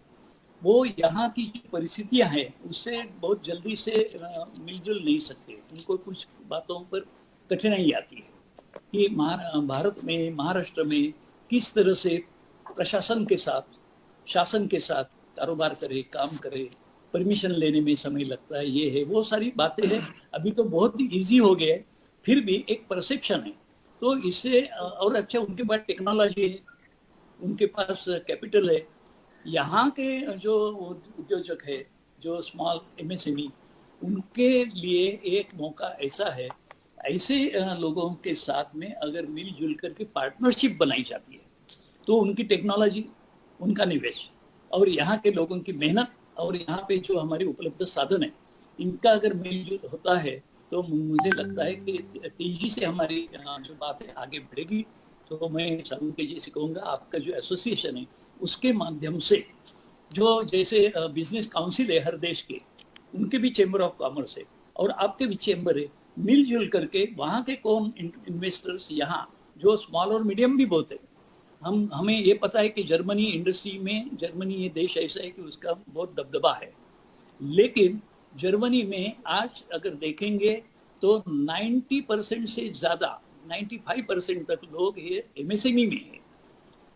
वो यहाँ की जो परिस्थितियाँ हैं उससे बहुत जल्दी से मिलजुल नहीं सकते, उनको कुछ बातों पर कठिनाई आती है कि भारत में, महाराष्ट्र में किस तरह से प्रशासन के साथ, शासन के साथ कारोबार करे, काम करे, परमिशन लेने में समय लगता है, ये है वो सारी बातें हैं। अभी तो बहुत इजी हो गया है, फिर भी एक परसेप्शन है, तो इससे और अच्छा उनके पास टेक्नोलॉजी है, उनके पास कैपिटल है। यहाँ के जो उद्योजक है, जो स्मॉल एमएसएमई, उनके लिए एक मौका ऐसा है, ऐसे लोगों के साथ में अगर मिलजुल करके पार्टनरशिप बनाई जाती है तो उनकी टेक्नोलॉजी, उनका निवेश और यहाँ के लोगों की मेहनत और यहाँ पे जो हमारे उपलब्ध साधन है, इनका अगर मेलजोल होता है तो मुझे लगता है कि तेजी से हमारी जो बात है आगे बढ़ेगी। तो मैं सालुंके जी से कहूँगा, आपका जो एसोसिएशन है उसके माध्यम से, जो जैसे बिजनेस काउंसिल है हर देश के, उनके भी चेंबर ऑफ कॉमर्स है और आपके भी चेंबर है, मिलजुल करके वहाँ के कौन इन्वेस्टर्स, यहाँ जो स्मॉल और मीडियम भी बहुत है, हमें ये पता है कि जर्मनी इंडस्ट्री में, जर्मनी ये देश ऐसा है कि उसका बहुत दबदबा है, लेकिन जर्मनी में आज अगर देखेंगे तो 90% से ज़्यादा, 95% तक लोग ये एमएसएमई में है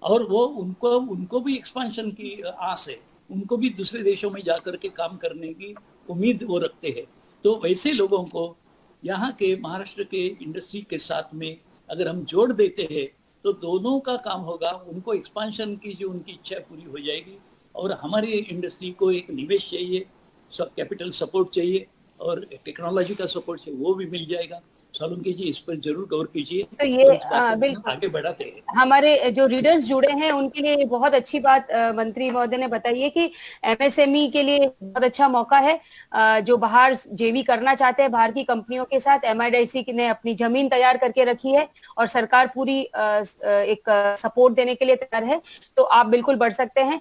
और वो उनको भी एक्सपांशन की आस है, उनको भी दूसरे देशों में जाकर के काम करने की उम्मीद वो रखते हैं। तो वैसे लोगों को यहाँ के महाराष्ट्र के इंडस्ट्री के साथ में अगर हम जोड़ देते हैं तो दोनों का काम होगा, उनको एक्सपांशन की जो उनकी इच्छा पूरी हो जाएगी और हमारी इंडस्ट्री को एक निवेश चाहिए, कैपिटल सपोर्ट चाहिए और टेक्नोलॉजी का सपोर्ट चाहिए, वो भी मिल जाएगा। सालुंके जी इस पर जरूर गौर कीजिए। तो ये बिल्कुल आगे बढ़ाते हैं। हमारे जो रीडर्स जुड़े हैं उनके लिए बहुत अच्छी बात मंत्री महोदय ने बताई है कि एमएसएमई के लिए बहुत अच्छा मौका है। जो बाहर जेवी करना चाहते हैं बाहर की कंपनियों के साथ, एमआईडीसी ने अपनी जमीन तैयार करके रखी है और सरकार पूरी एक सपोर्ट देने के लिए तैयार है, तो आप बिल्कुल बढ़ सकते हैं।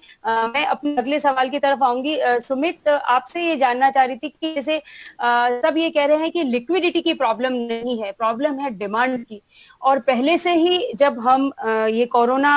मैं अपने अगले सवाल की तरफ आऊंगी। सुमित, आपसे ये जानना चाह रही थी कि जैसे सब ये कह रहे हैं कि लिक्विडिटी की प्रॉब्लम नहीं है, प्रॉब्लम है डिमांड की, और पहले से ही जब हम ये कोरोना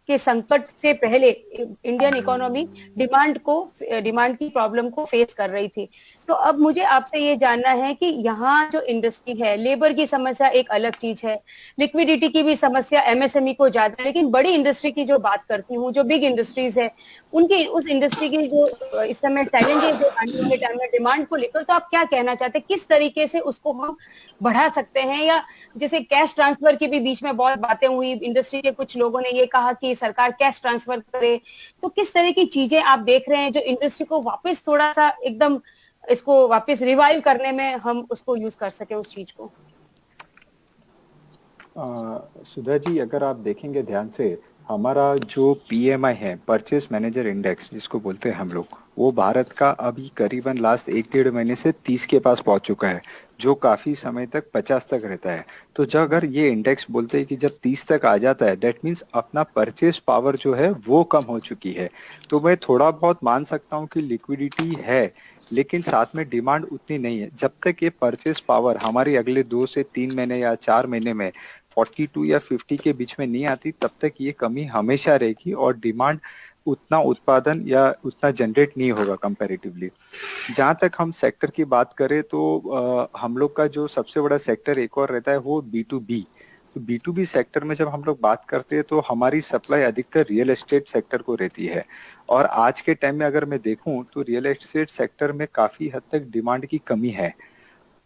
के संकट से पहले इंडियन इकोनॉमी डिमांड की प्रॉब्लम को फेस कर रही थी, तो अब मुझे आपसे ये जानना है कि यहाँ जो इंडस्ट्री है, लेबर की समस्या एक अलग चीज है, लिक्विडिटी की भी समस्या एमएसएमई को ज्यादा है, लेकिन बड़ी इंडस्ट्री की जो बात करती हूँ, जो बिग इंडस्ट्रीज है, उनकी उस इंडस्ट्री की जो इस समय चैलेंजेस है आने वाले टाइम में डिमांड को लेकर, तो आप क्या कहना चाहते हैं, किस तरीके से उसको हम बढ़ा सकते हैं? या जैसे कैश ट्रांसफर की भी बीच में बहुत बातें हुई, इंडस्ट्री के कुछ लोगों ने ये कहा कि सरकार कैश ट्रांसफर करे, तो किस तरह की चीजें आप देख रहे हैं जो इंडस्ट्री को वापस थोड़ा सा एकदम इसको वापस रिवाइव करने में हम उसको यूज कर सके उस चीज को? सुधा जी, अगर आप देखेंगे ध्यान से, हमारा जो पीएमआई है, परचेस मैनेजर इंडेक्स जिसको बोलते हैं हम लोग, वो भारत का अभी करीबन लास्ट 1-1.5 महीने से 30 के पास पहुंच चुका है, जो काफी समय तक 50 तक रहता है। तो जब अगर ये इंडेक्स बोलते हैं कि जब 30 तक आ जाता है, दैट मीन्स अपना परचेस पावर जो है वो कम हो चुकी है। तो मैं थोड़ा बहुत मान सकता हूँ कि लिक्विडिटी है, लेकिन साथ में डिमांड उतनी नहीं है। जब तक ये परचेस पावर हमारी अगले 2 से 3 महीने या 4 महीने में 42 या 50 के बीच में नहीं आती, तब तक ये कमी हमेशा रहेगी और डिमांड उतना उत्पादन या उतना जनरेट नहीं होगा कंपैरेटिवली। जहां तक हम सेक्टर की बात करें तो हम लोग का जो सबसे बड़ा सेक्टर एक और रहता है वो B2B। तो B2B सेक्टर में जब हम लोग बात करते हैं तो हमारी सप्लाई अधिकतर रियल एस्टेट सेक्टर को रहती है। और आज के टाइम में अगर मैं देखूं तो रियल एस्टेट सेक्टर में काफी हद तक डिमांड की कमी है।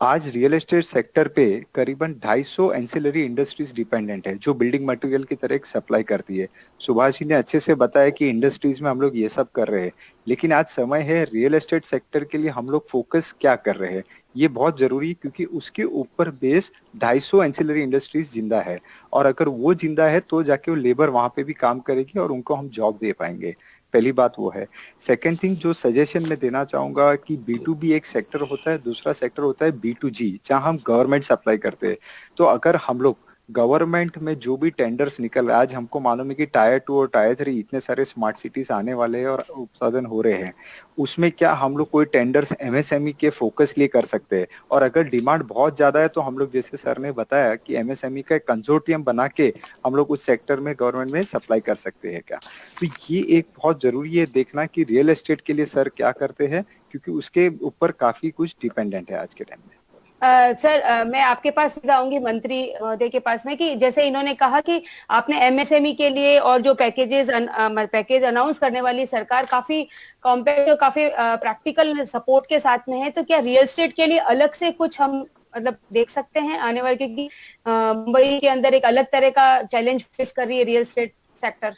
आज रियल एस्टेट सेक्टर पे करीबन 250 एंसिलरी इंडस्ट्रीज डिपेंडेंट है, जो बिल्डिंग मटेरियल की तरह एक सप्लाई करती है। सुभाष जी ने अच्छे से बताया कि इंडस्ट्रीज में हम लोग ये सब कर रहे हैं, लेकिन आज समय है रियल एस्टेट सेक्टर के लिए हम लोग फोकस क्या कर रहे हैं, ये बहुत जरूरी है, क्योंकि उसके ऊपर बेस 250 एंसिलरी इंडस्ट्रीज जिंदा है। और अगर वो जिंदा है तो जाके वो लेबर वहां पे भी काम करेगी और उनको हम जॉब दे पाएंगे। पहली बात वो है। सेकंड थिंग जो सजेशन मैं देना चाहूंगा कि B2B एक सेक्टर होता है, दूसरा सेक्टर होता है B2G, जहां हम गवर्नमेंट सप्लाई करते हैं। तो अगर हम लोग गवर्नमेंट में जो भी टेंडर्स निकल, आज हमको मालूम है कि टायर 2 और टायर 3 इतने सारे स्मार्ट सिटीज आने वाले हैं और उत्पादन हो रहे हैं, उसमें क्या हम लोग कोई टेंडर्स एमएसएमई के फोकस लिए कर सकते हैं। और अगर डिमांड बहुत ज्यादा है तो हम लोग, जैसे सर ने बताया, कि एमएसएमई का एक कंसोर्टियम बना के हम लोग उस सेक्टर में गवर्नमेंट में सप्लाई कर सकते हैं क्या। तो ये एक बहुत जरूरी है देखना कि रियल एस्टेट के लिए सर क्या करते हैं, क्योंकि उसके ऊपर काफी कुछ डिपेंडेंट है आज के टाइम में। सर, मैं आपके पास आऊंगी मंत्री महोदय के पास में, कि जैसे इन्होंने कहा कि आपने एमएसएमई के लिए और जो पैकेज अनाउंस करने वाली सरकार काफी कॉम्पैक्ट और काफी प्रैक्टिकल सपोर्ट के साथ में है, तो क्या रियल एस्टेट के लिए अलग से कुछ हम मतलब देख सकते हैं आने वाले, क्योंकि मुंबई के अंदर एक अलग तरह का चैलेंज फेस कर रही है रियल एस्टेट सेक्टर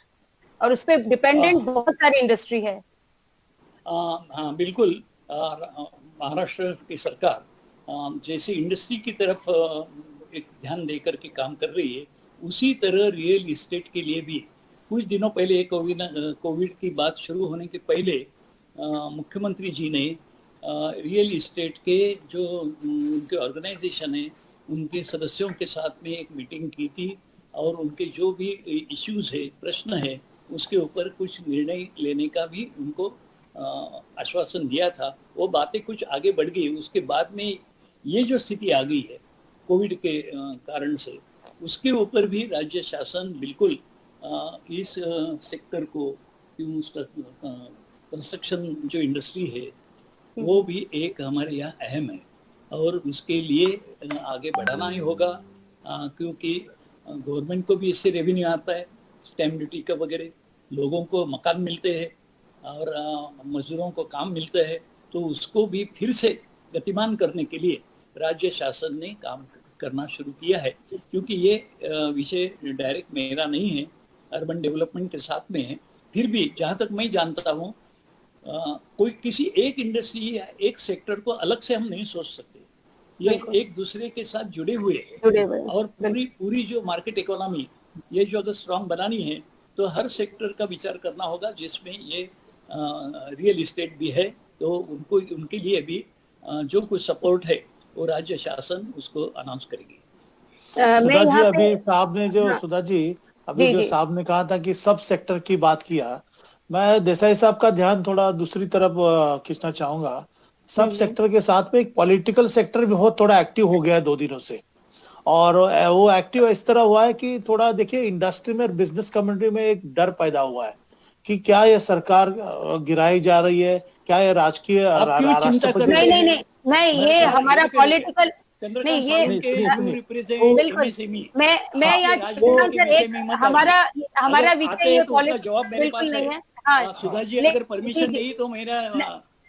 और उस पर डिपेंडेंट बहुत सारी इंडस्ट्री है। हाँ बिल्कुल। महाराष्ट्र की सरकार जैसे इंडस्ट्री की तरफ एक ध्यान देकर के काम कर रही है, उसी तरह रियल इस्टेट के लिए भी कुछ दिनों पहले कोविड की बात शुरू होने के पहले मुख्यमंत्री जी ने रियल इस्टेट के जो उनके ऑर्गेनाइजेशन है, उनके सदस्यों के साथ में एक मीटिंग की थी और उनके जो भी इश्यूज है, प्रश्न है, उसके ऊपर कुछ निर्णय लेने का भी उनको आश्वासन दिया था। वो बातें कुछ आगे बढ़ गई। उसके बाद में ये जो स्थिति आ गई है कोविड के कारण से, उसके ऊपर भी राज्य शासन बिल्कुल इस सेक्टर को, कंस्ट्रक्शन जो इंडस्ट्री है वो भी एक हमारे यहाँ अहम है और उसके लिए आगे बढ़ाना ही होगा, क्योंकि गवर्नमेंट को भी इससे रेवेन्यू आता है, स्टैम्प ड्यूटी का वगैरह, लोगों को मकान मिलते हैं और मजदूरों को काम मिलता है, तो उसको भी फिर से गतिमान करने के लिए राज्य शासन ने काम करना शुरू किया है। क्योंकि ये विषय डायरेक्ट मेरा नहीं है, अर्बन डेवलपमेंट के साथ में है, फिर भी जहाँ तक मैं जानता हूँ कोई किसी एक इंडस्ट्री या एक सेक्टर को अलग से हम नहीं सोच सकते, ये एक दूसरे के साथ जुड़े हुए हैं। और पूरी जो मार्केट इकोनॉमी ये जो अगर स्ट्रॉन्ग बनानी है तो हर सेक्टर का विचार करना होगा, जिसमें ये रियल इस्टेट भी है, तो उनको उनके लिए भी जो कुछ सपोर्ट है वो राज्य शासन उसको अनाउंस करेगी। सुधा जी, अभी साहब ने जो सुधा जी अभी जो जी। साहब ने कहा था कि सब सेक्टर की बात किया, मैं देसाई साहब का ध्यान थोड़ा दूसरी तरफ खींचना चाहूंगा। सब सेक्टर के साथ में एक पॉलिटिकल सेक्टर भी बहुत थोड़ा एक्टिव हो गया है 2 दिनों से, और वो एक्टिव इस तरह हुआ है कि थोड़ा देखिए इंडस्ट्री में, बिजनेस कम्युनिटी में एक डर पैदा हुआ है कि क्या ये सरकार गिराई जा रही है, क्या ये राजकीय आप क्यों चिंता कर राष्ट्रपति रहे नहीं हैं? नहीं नहीं नहीं, ये हमारा पॉलिटिकल चंद्रकांत नहीं, ये साहब के सुनिए, यू सुनिए। रिप्रेजेंट बिल्कुल एमएसएमई। मैं आपके यहाँ राजनीति के सर विषय एक में मत हमारा आइए। हमारा अगर आते विषय ये हैं तो उसका पॉलिटिकल जवाब मेरे बिल्कुल पास नहीं है। है। हाँ सुधा जी नहीं अगर परमिशन ठीक है, दी तो मेरा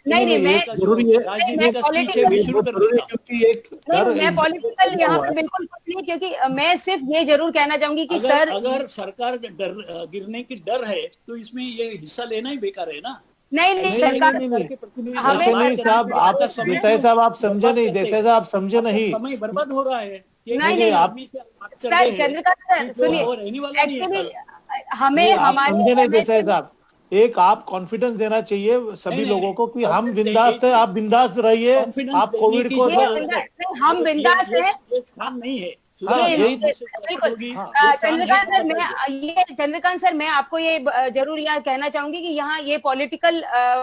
नहीं नहीं ये मैं का जो जरूरी है, राजनीति का स्पीच है पॉलिटिकल मैं ये शुरू बहुत कर जरूरी है देता हूँ। क्योंकि एक नहीं डर मैं एक पॉलिटिकल बना यहाँ हुआ पे है। बिल्कुल कुछ नहीं, क्योंकि मैं सिर्फ ये जरूर कहना चाहूंगी कि अगर सर अगर सरकार गिरने की डर है तो इसमें ये हिस्सा लेना ही बेकार है ना। नहीं नहीं ऐसे नहीं नहीं में नहीं सरकार नहीं सरकार नहीं, के प्रतिनिधि से हमें ऐसे बात नहीं करने साहब, के लिए आप आपका समय देसाई क्यों साहब आप समझे बर्बाद नहीं, करते देसाई हैं? साहब समझे आपका नहीं। समय बर्बाद हो रहा है। ये नहीं नहीं, आप आदमी से बात कर सर रहे हैं चंद्रकांत कि सर जो सुनिए, वो रहने वाला नहीं है एक्चुअली कल। हमें नहीं, आप हमारे समझे नहीं देसाई MSM साहब। एक आप कॉन्फिडेंस देना चाहिए सभी नहीं लोगों को कि हम कॉन्फिडेंस बिंदास है, आप बिंदास रहिए, कॉन्फिडेंस आप देने कोविड की को ये जरूरत है। नहीं, हम बिंदास हैं। ये स्थान नहीं है। सुधा हाँ जी यही, आप मुझसे सहमत बिल्कुल होगी, हाँ ये स्थान है चंद्रकांत सर, गलत है मैं चंद्रकांत सर मैं आपको ये जरूर यहाँ कहना चाहूंगी कि यहाँ ये पॉलिटिकल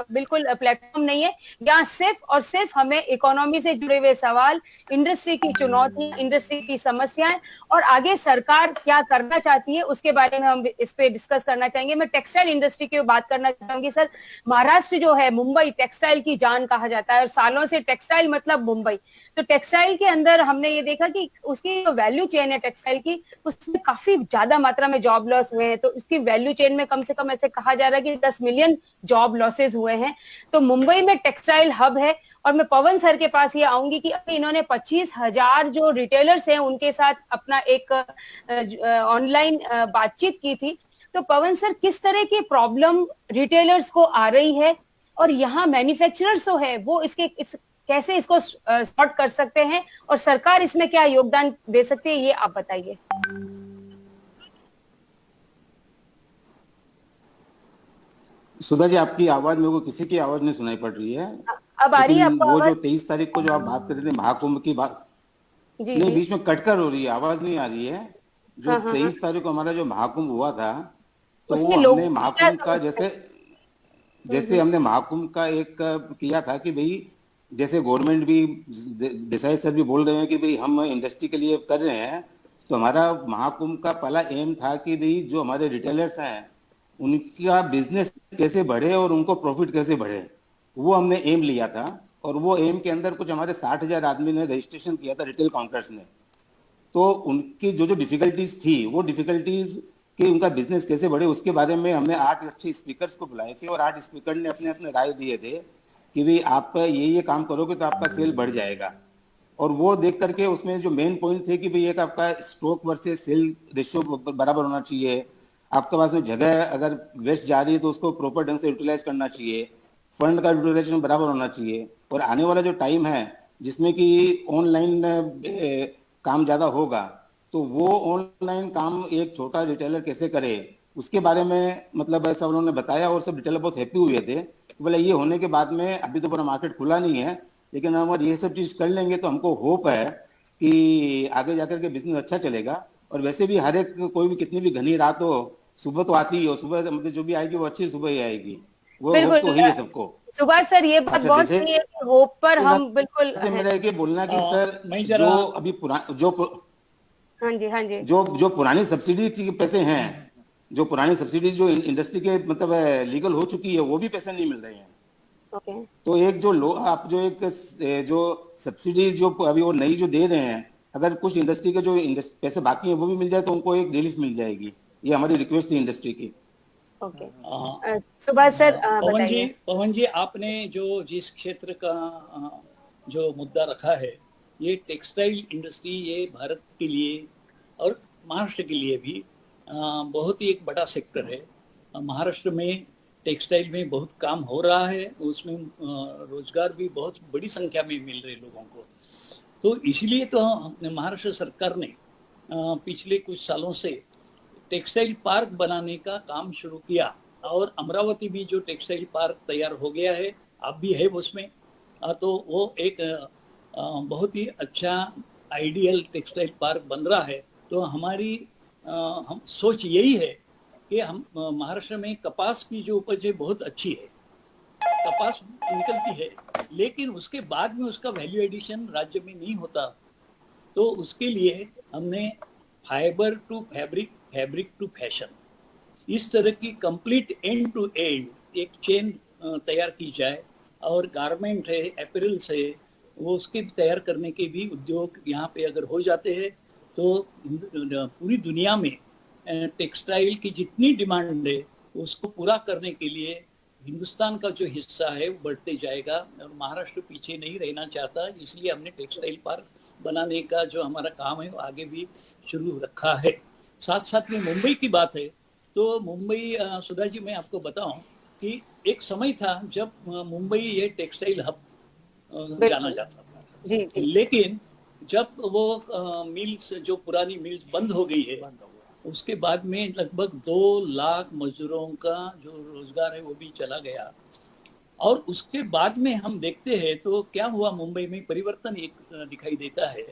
बिल्कुल प्लेटफॉर्म नहीं है। यहाँ सिर्फ और सिर्फ हमें इकोनॉमी से जुड़े हुए सवाल, इंडस्ट्री की चुनौती, इंडस्ट्री की समस्याएं और आगे सरकार क्या करना चाहती है उसके बारे में हम इस पे डिस्कस करना चाहेंगे। मैं टेक्सटाइल इंडस्ट्री की बात करना चाहूंगी। सर महाराष्ट्र जो है, मुंबई टेक्सटाइल की जान कहा जाता है और सालों से टेक्सटाइल मतलब मुंबई। तो टेक्सटाइल के अंदर हमने ये देखा कि उसकी जो वैल्यू चेन है टेक्सटाइल की, उसमें काफी ज्यादा मात्रा में जॉब लॉस हुए हैं। तो उसकी वैल्यू चेन में कम से कम ऐसे कहा जा रहा है कि 10 मिलियन जॉब लॉसेस हुए हैं। तो मुंबई में टेक्सटाइल हब है। और मैं पवन सर के पास ये आऊंगी कि अभी इन्होंने 25,000 जो रिटेलर्स हैं उनके साथ अपना एक ऑनलाइन बातचीट की थी। तो पवन सर, किस तरह की प्रॉब्लम रिटेलर्स को आ रही है और यहाँ मैन्युफैक्चरर्स जो है वो कैसे इसको सॉर्ट कर सकते हैं और सरकार इसमें क्या योगदान दे सकती है, ये आप बताइए। सुधा जी, आपकी आवाज मेरे को किसी की आवाज नहीं सुनाई पड़ रही है। अब आ रही है लेकिन आपको वो जो आवाज? 23 तारीख को जो आप बात कर रहे थे महाकुंभ की बात, जी नहीं जी बीच में कटकर हो रही है, आवाज नहीं आ रही है। जो हाँ हाँ हाँ। 23 तारीख को हमारा जो महाकुंभ हुआ था, तो उसके वो लोग हमने क्या महाकुंभ का समझते हैं? जैसे हमने महाकुंभ का एक किया था कि भाई, जैसे गवर्नमेंट भी, देसाई सर भी बोल रहे हैं कि भाई हम इंडस्ट्री के लिए कर रहे हैं, तो हमारा महाकुंभ का पहला एम था कि भाई जो हमारे रिटेलर्स हैं उनका बिजनेस कैसे बढ़े और उनको प्रॉफिट कैसे बढ़े, वो हमने एम लिया था। और वो एम के अंदर कुछ हमारे 60,000 आदमी ने रजिस्ट्रेशन किया था, रिटेल काउंटर्स ने। तो उनकी जो जो डिफिकल्टीज थी, वो डिफिकल्टीज कि उनका बिजनेस कैसे बढ़े, उसके बारे में हमने 8 अच्छे स्पीकर्स को बुलाए थे और 8 स्पीकर ने अपने अपने राय दिए थे कि भाई आप ये काम करोगे तो आपका सेल बढ़ जाएगा। और वो देख करके उसमें जो मेन पॉइंट थे कि भाई एक आपका स्टॉक वर्सेस सेल रेशियो बराबर होना चाहिए, आपके पास में जगह अगर वेस्ट जा रही है तो उसको प्रॉपर ढंग से यूटिलाइज करना चाहिए, फंड का यूटिलाइजेशन बराबर होना चाहिए। और आने वाला जो टाइम है जिसमें कि ऑनलाइन काम ज्यादा होगा, तो वो ऑनलाइन काम एक छोटा रिटेलर कैसे करे, उसके बारे में मतलब ऐसा उन्होंने बताया। और सब रिटेलर बहुत हैप्पी हुए थे। बोले ये होने के बाद में अभी तो पूरा मार्केट खुला नहीं है, लेकिन हम अगर ये सब चीज कर लेंगे तो हमको होप है कि आगे जाकर के बिजनेस अच्छा चलेगा। और वैसे भी हर एक कोई भी कितनी भी घनी रात हो, सुबह तो आती ही हो, सुबह मतलब जो भी आएगी वो अच्छी सुबह ही आएगी, वो होप तो ही है सबको। सुभाष सर, ये बात अच्छा, बहुत सही है कि होप पर हम बिल्कुल मेरा ये बोलना कि सर मैं जो जरा अभी हाँ जी हाँ जी जो पुरानी सब्सिडी के पैसे हैं, जो पुरानी सब्सिडी जो इंडस्ट्री के मतलब लीगल हो चुकी है, वो भी पैसे नहीं मिल रहे हैं। ओके तो एक जो आप जो एक जो सब्सिडीज जो अभी वो नई जो दे रहे हैं, अगर कुछ इंडस्ट्री के जो पैसे बाकी हैं वो भी मिल जाए तो उनको एक रिलीफ मिल जाएगी। ये हमारी रिक्वेस्ट थी इंडस्ट्री की। ओके सुभाष सर बताइए। पवन जी, आपने जो जिस क्षेत्र का जो मुद्दा रखा है, ये टेक्सटाइल इंडस्ट्री, ये भारत के लिए और महाराष्ट्र के लिए भी बहुत ही एक बड़ा सेक्टर है। महाराष्ट्र में टेक्सटाइल में बहुत काम हो रहा है, उसमें रोजगार भी बहुत बड़ी संख्या में मिल रहे लोगों को। तो इसलिए तो महाराष्ट्र सरकार ने पिछले कुछ सालों से टेक्सटाइल पार्क बनाने का काम शुरू किया और अमरावती भी जो टेक्सटाइल पार्क तैयार हो गया है, आप भी है उसमें। तो वो एक बहुत ही अच्छा आइडियल टेक्सटाइल पार्क बन रहा है। तो हमारी हम सोच यही है कि हम महाराष्ट्र में कपास की जो उपज है बहुत अच्छी है, कपास निकलती है, लेकिन उसके बाद में उसका वैल्यू एडिशन राज्य में नहीं होता। तो उसके लिए हमने fibre to fabric, fabric to fashion, इस तरह की कंप्लीट एंड टू एंड एक चेन तैयार की जाए, और गारमेंट है, अपैरल्स है, वो उसके तैयार करने के भी उद्योग यहाँ पे अगर हो जाते हैं तो पूरी दुनिया में टेक्सटाइल की जितनी डिमांड है उसको पूरा करने के लिए हिंदुस्तान का जो हिस्सा है वो बढ़ते जाएगा, और महाराष्ट्र पीछे नहीं रहना चाहता, इसलिए हमने टेक्सटाइल पार्क बनाने का जो हमारा काम है वो आगे भी शुरू रखा है। साथ साथ में मुंबई की बात है तो मुंबई, सुधा जी मैं आपको बताऊं कि एक समय था जब मुंबई ये टेक्सटाइल हब जाना जाता था, जी जी। लेकिन जब वो मिल्स, जो पुरानी मिल्स बंद हो गई है, उसके बाद में लगभग 2 लाख मजदूरों का जो रोजगार है वो भी चला गया। और उसके बाद में हम देखते हैं तो क्या हुआ, मुंबई में परिवर्तन एक दिखाई देता है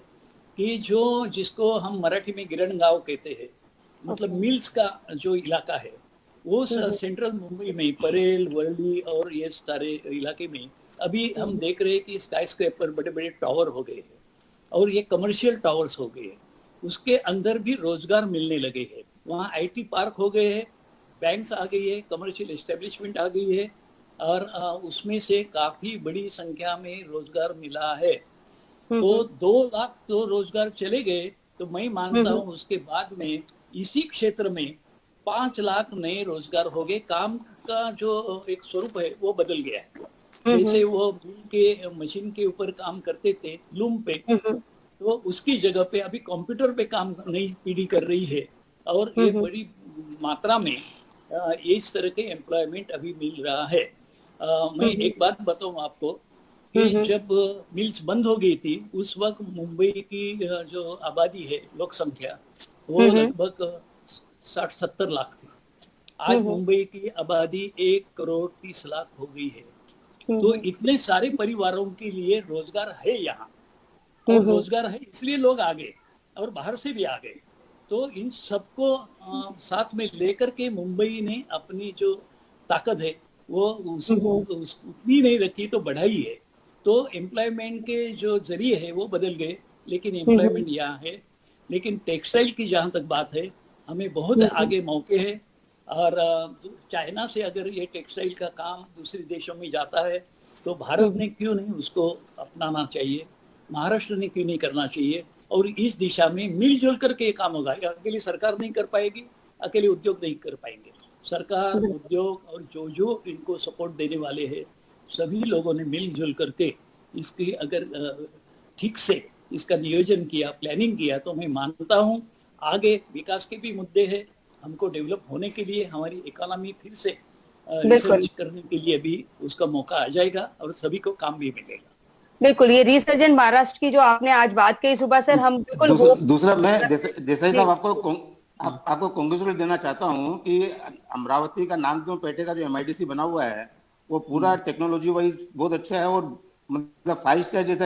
कि जो जिसको हम मराठी में गिरणगांव कहते हैं, मतलब मिल्स का जो इलाका है वो सेंट्रल मुंबई में परेल, वर्ली और ये सारे इलाके में अभी हम देख रहे हैं कि स्काई स्क्रैपर, बड़े बड़े टावर हो गए हैं और ये कमर्शियल टावर्स हो गए हैं, उसके अंदर भी रोजगार मिलने लगे हैं। वहाँ आईटी पार्क हो गए हैं, बैंक्स आ गई है, कमर्शियल एस्टेब्लिशमेंट आ गई है, और उसमें से काफी बड़ी संख्या में रोजगार मिला है। तो 2 लाख तो रोजगार चले गए, तो मैं मानता हूँ उसके बाद में इसी क्षेत्र में 5 लाख नए रोजगार हो गए। काम का जो एक स्वरूप है वो बदल गया है। जैसे वो के मशीन के ऊपर काम करते थे लूम पे, तो उसकी जगह पे अभी कंप्यूटर पे काम नई पीढ़ी कर रही है, और ये बड़ी मात्रा में इस तरह के एम्प्लॉयमेंट अभी मिल रहा है। मैं एक बात बताऊं आपको कि जब मिल्स बंद हो गई थी उस वक्त मुंबई की जो आबादी है, लोक संख्या, वो लगभग 60-70 लाख थी। आज मुंबई की आबादी 1,30,00,000 हो गई है। तो इतने सारे परिवारों के लिए रोजगार है यहाँ, और रोजगार है इसलिए लोग आ गए और बाहर से भी आ गए। तो इन सबको साथ में लेकर के मुंबई ने अपनी जो ताकत है वो उतनी नहीं रखी तो बढ़ाई है। तो एम्प्लॉयमेंट के जो जरिए है वो बदल गए, लेकिन एम्प्लॉयमेंट यहाँ है। लेकिन टेक्सटाइल की जहाँ तक बात है, हमें बहुत आगे मौके हैं, और चाइना से अगर ये टेक्सटाइल का काम दूसरे देशों में जाता है तो भारत ने क्यों नहीं उसको अपनाना चाहिए, महाराष्ट्र ने क्यों नहीं करना चाहिए। और इस दिशा में मिलजुल करके काम होगा। अकेली सरकार नहीं कर पाएगी, अकेले उद्योग नहीं कर पाएंगे। सरकार, उद्योग और जो इनको सपोर्ट देने वाले हैं, सभी लोगों ने मिलजुल करके इसकी अगर ठीक से इसका नियोजन किया, प्लानिंग किया, तो मैं मानता हूँ आगे विकास के भी मुद्दे हैं। हमको डेवलप होने के लिए, हमारी इकोनॉमी फिर से रिसर्च करने के लिए भी उसका मौका आ जाएगा और सभी को काम भी मिलेगा। बिल्कुल, ये रिसर्जेंट महाराष्ट्र की जो आपने आज बात कही सुबह सर, हम बिल्कुल दूसरा मैं देसाई साहब आपको कांग्रेचुलेट देना चाहता हूँ कि अमरावती का नाम क्यों पेटे का जो MIDC बना हुआ है वो पूरा टेक्नोलॉजी वाइज बहुत अच्छा है, और मतलब 5 स्टार जैसा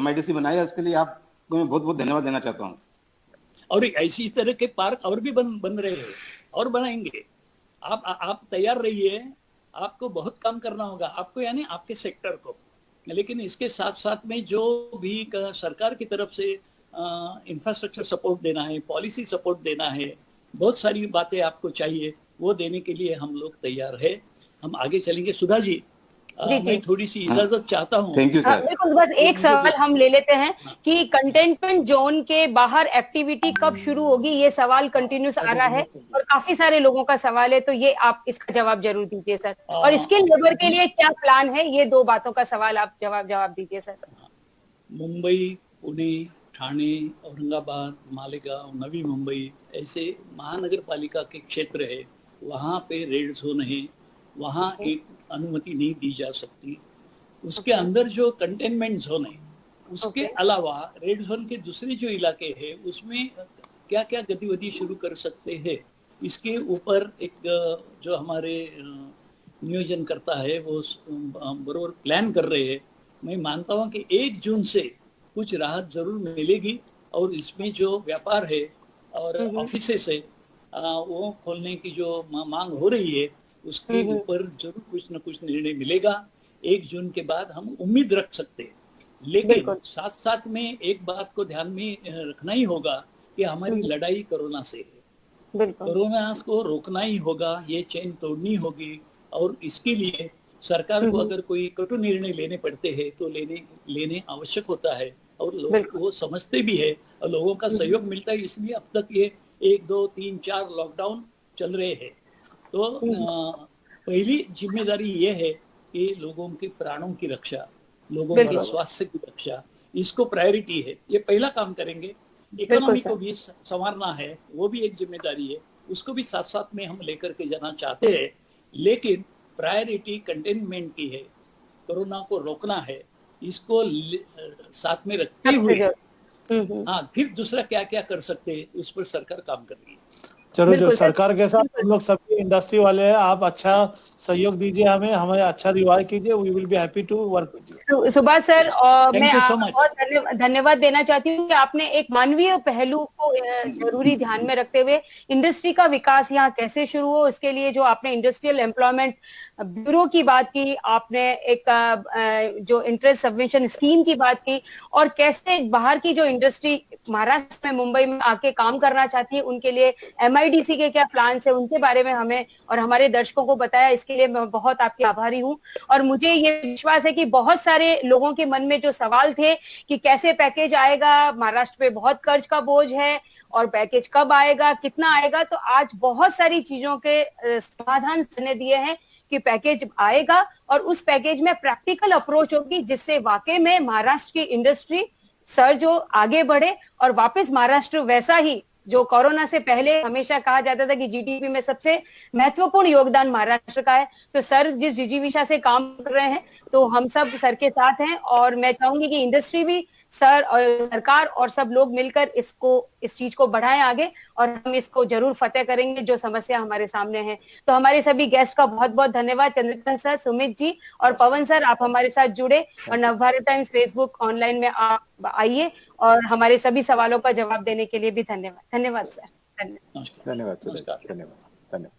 MIDC बनाया, उसके लिए आपको मैं बहुत बहुत धन्यवाद देना चाहता हूँ। और ऐसी तरह के पार्क और भी बन रहे हैं और बनाएंगे। आप तैयार रहिए, आपको बहुत काम करना होगा, आपको यानी आपके सेक्टर को। लेकिन इसके साथ साथ में जो भी सरकार की तरफ से इंफ्रास्ट्रक्चर सपोर्ट देना है, पॉलिसी सपोर्ट देना है, बहुत सारी बातें आपको चाहिए, वो देने के लिए हम लोग तैयार है। हम आगे चलेंगे। सुधा जी, मैं थोड़ी सी इजाजत चाहता हूँ। Thank you sir. बिल्कुल, बस एक सवाल हम ले लेते हैं कि कंटेनमेंट जोन के बाहर एक्टिविटी कब शुरू होगी, ये सवाल कंटिन्यूस आ रहा है और काफी सारे लोगों का सवाल है, तो ये आप इसका जवाब जरूर दीजिए सर। और इसके लेबर के लिए क्या प्लान है, ये 2 बातों का सवाल आप जवाब दीजिए सर। मुंबई, पुणे, ठाणे, औरंगाबाद, मालेगांव, नवी मुंबई ऐसे महानगर पालिका के क्षेत्र है, वहाँ पे रेड जोन है, वहाँ एक अनुमति नहीं दी जा सकती। उसके अंदर जो कंटेनमेंट जोन है, उसके अलावा रेड जोन के दूसरे जो इलाके हैं उसमें क्या क्या गतिविधि शुरू कर सकते हैं, इसके ऊपर एक जो हमारे नियोजन करता है वो बरोबर प्लान कर रहे हैं। मैं मानता हूँ कि 1 जून से कुछ राहत जरूर मिलेगी, और इसमें जो व्यापार है और ऑफिसेस है वो खोलने की जो मांग हो रही है उसके ऊपर जरूर कुछ न कुछ निर्णय मिलेगा। 1 जून के बाद हम उम्मीद रख सकते हैं। लेकिन साथ साथ में एक बात को ध्यान में रखना ही होगा कि हमारी लड़ाई कोरोना से है, बिल्कुल कोरोना को रोकना ही होगा, ये चेन तोड़नी होगी, और इसके लिए सरकार को अगर कोई कठोर निर्णय लेने पड़ते हैं तो लेने आवश्यक होता है, और लोग बिल्कुल। वो समझते भी है और लोगों का सहयोग मिलता है, इसलिए अब तक ये 1, 2, 3, 4 लॉकडाउन चल रहे हैं। तो पहली जिम्मेदारी ये है कि लोगों के प्राणों की रक्षा, लोगों के बिल्कुल। स्वास्थ्य की रक्षा, इसको प्रायोरिटी है, ये पहला काम करेंगे। बिल्कुल इकोनॉमी सर। को भी संवारना है, वो भी एक जिम्मेदारी है, उसको भी साथ साथ में हम लेकर के जाना चाहते हैं, लेकिन प्रायोरिटी कंटेनमेंट की है, कोरोना को रोकना है, इसको साथ में रखते सबसे हुए जरूरी। हाँ, फिर दूसरा क्या क्या कर सकते हैं उस पर सरकार काम कर रही है। चलो, जो बिल्कुल सर। सरकार के साथ हम लोग सभी इंडस्ट्री वाले हैं, आप अच्छा सहयोग दीजिए, हमें अच्छा रिवाज कीजिए, we will be happy to work with you. Subhash sir, और Thank मैं you so आपका much. बहुत धन्यवाद देना चाहती हूँ कि आपने एक मानवीय पहलू को जरूरी ध्यान में रखते हुए इंडस्ट्री का विकास यहाँ कैसे शुरू हो, इसके लिए जो आपने इंडस्ट्रियल एम्प्लॉयमेंट ब्यूरो की बात की, आपने एक जो इंटरेस्ट सबवेंशन स्कीम की बात की, और कैसे बाहर की जो इंडस्ट्री महाराष्ट्र में, मुंबई में आके काम करना चाहती है, उनके लिए MIDC के क्या प्लान है, उनके बारे में हमें और हमारे दर्शकों को बताया। इसके लिए मैं बहुत आपकी आभारी हूँ। और मुझे ये विश्वास है कि बहुत सारे लोगों के मन में जो सवाल थे कि कैसे पैकेज आएगा, महाराष्ट्र पे बहुत कर्ज का बोझ है और पैकेज कब आएगा, कितना आएगा, तो आज बहुत सारी चीजों के समाधान ने दिए हैं कि पैकेज आएगा और उस पैकेज में प्रैक्टिकल अप्रोच होगी, जिससे वाकई में महाराष्ट्र की इंडस्ट्री सर जो आगे बढ़े और वापस महाराष्ट्र वैसा ही, जो कोरोना से पहले हमेशा कहा जाता था कि GDP में सबसे महत्वपूर्ण योगदान महाराष्ट्र का है, तो सर जिस जिजीविषा से काम कर रहे हैं तो हम सब सर के साथ हैं। और मैं चाहूंगी कि इंडस्ट्री भी, सर और सरकार और सब लोग मिलकर इस चीज को बढ़ाएं आगे, और हम इसको जरूर फतेह करेंगे जो समस्या हमारे सामने है। तो हमारे सभी गेस्ट का बहुत बहुत धन्यवाद, चंद्रकांत सर, सुमित जी और पवन सर, आप हमारे साथ जुड़े और नवभारत टाइम्स फेसबुक ऑनलाइन में आप आइए और हमारे सभी सवालों का जवाब देने के लिए भी धन्यवाद। धन्यवाद सर। धन्यवाद। धन्यवाद।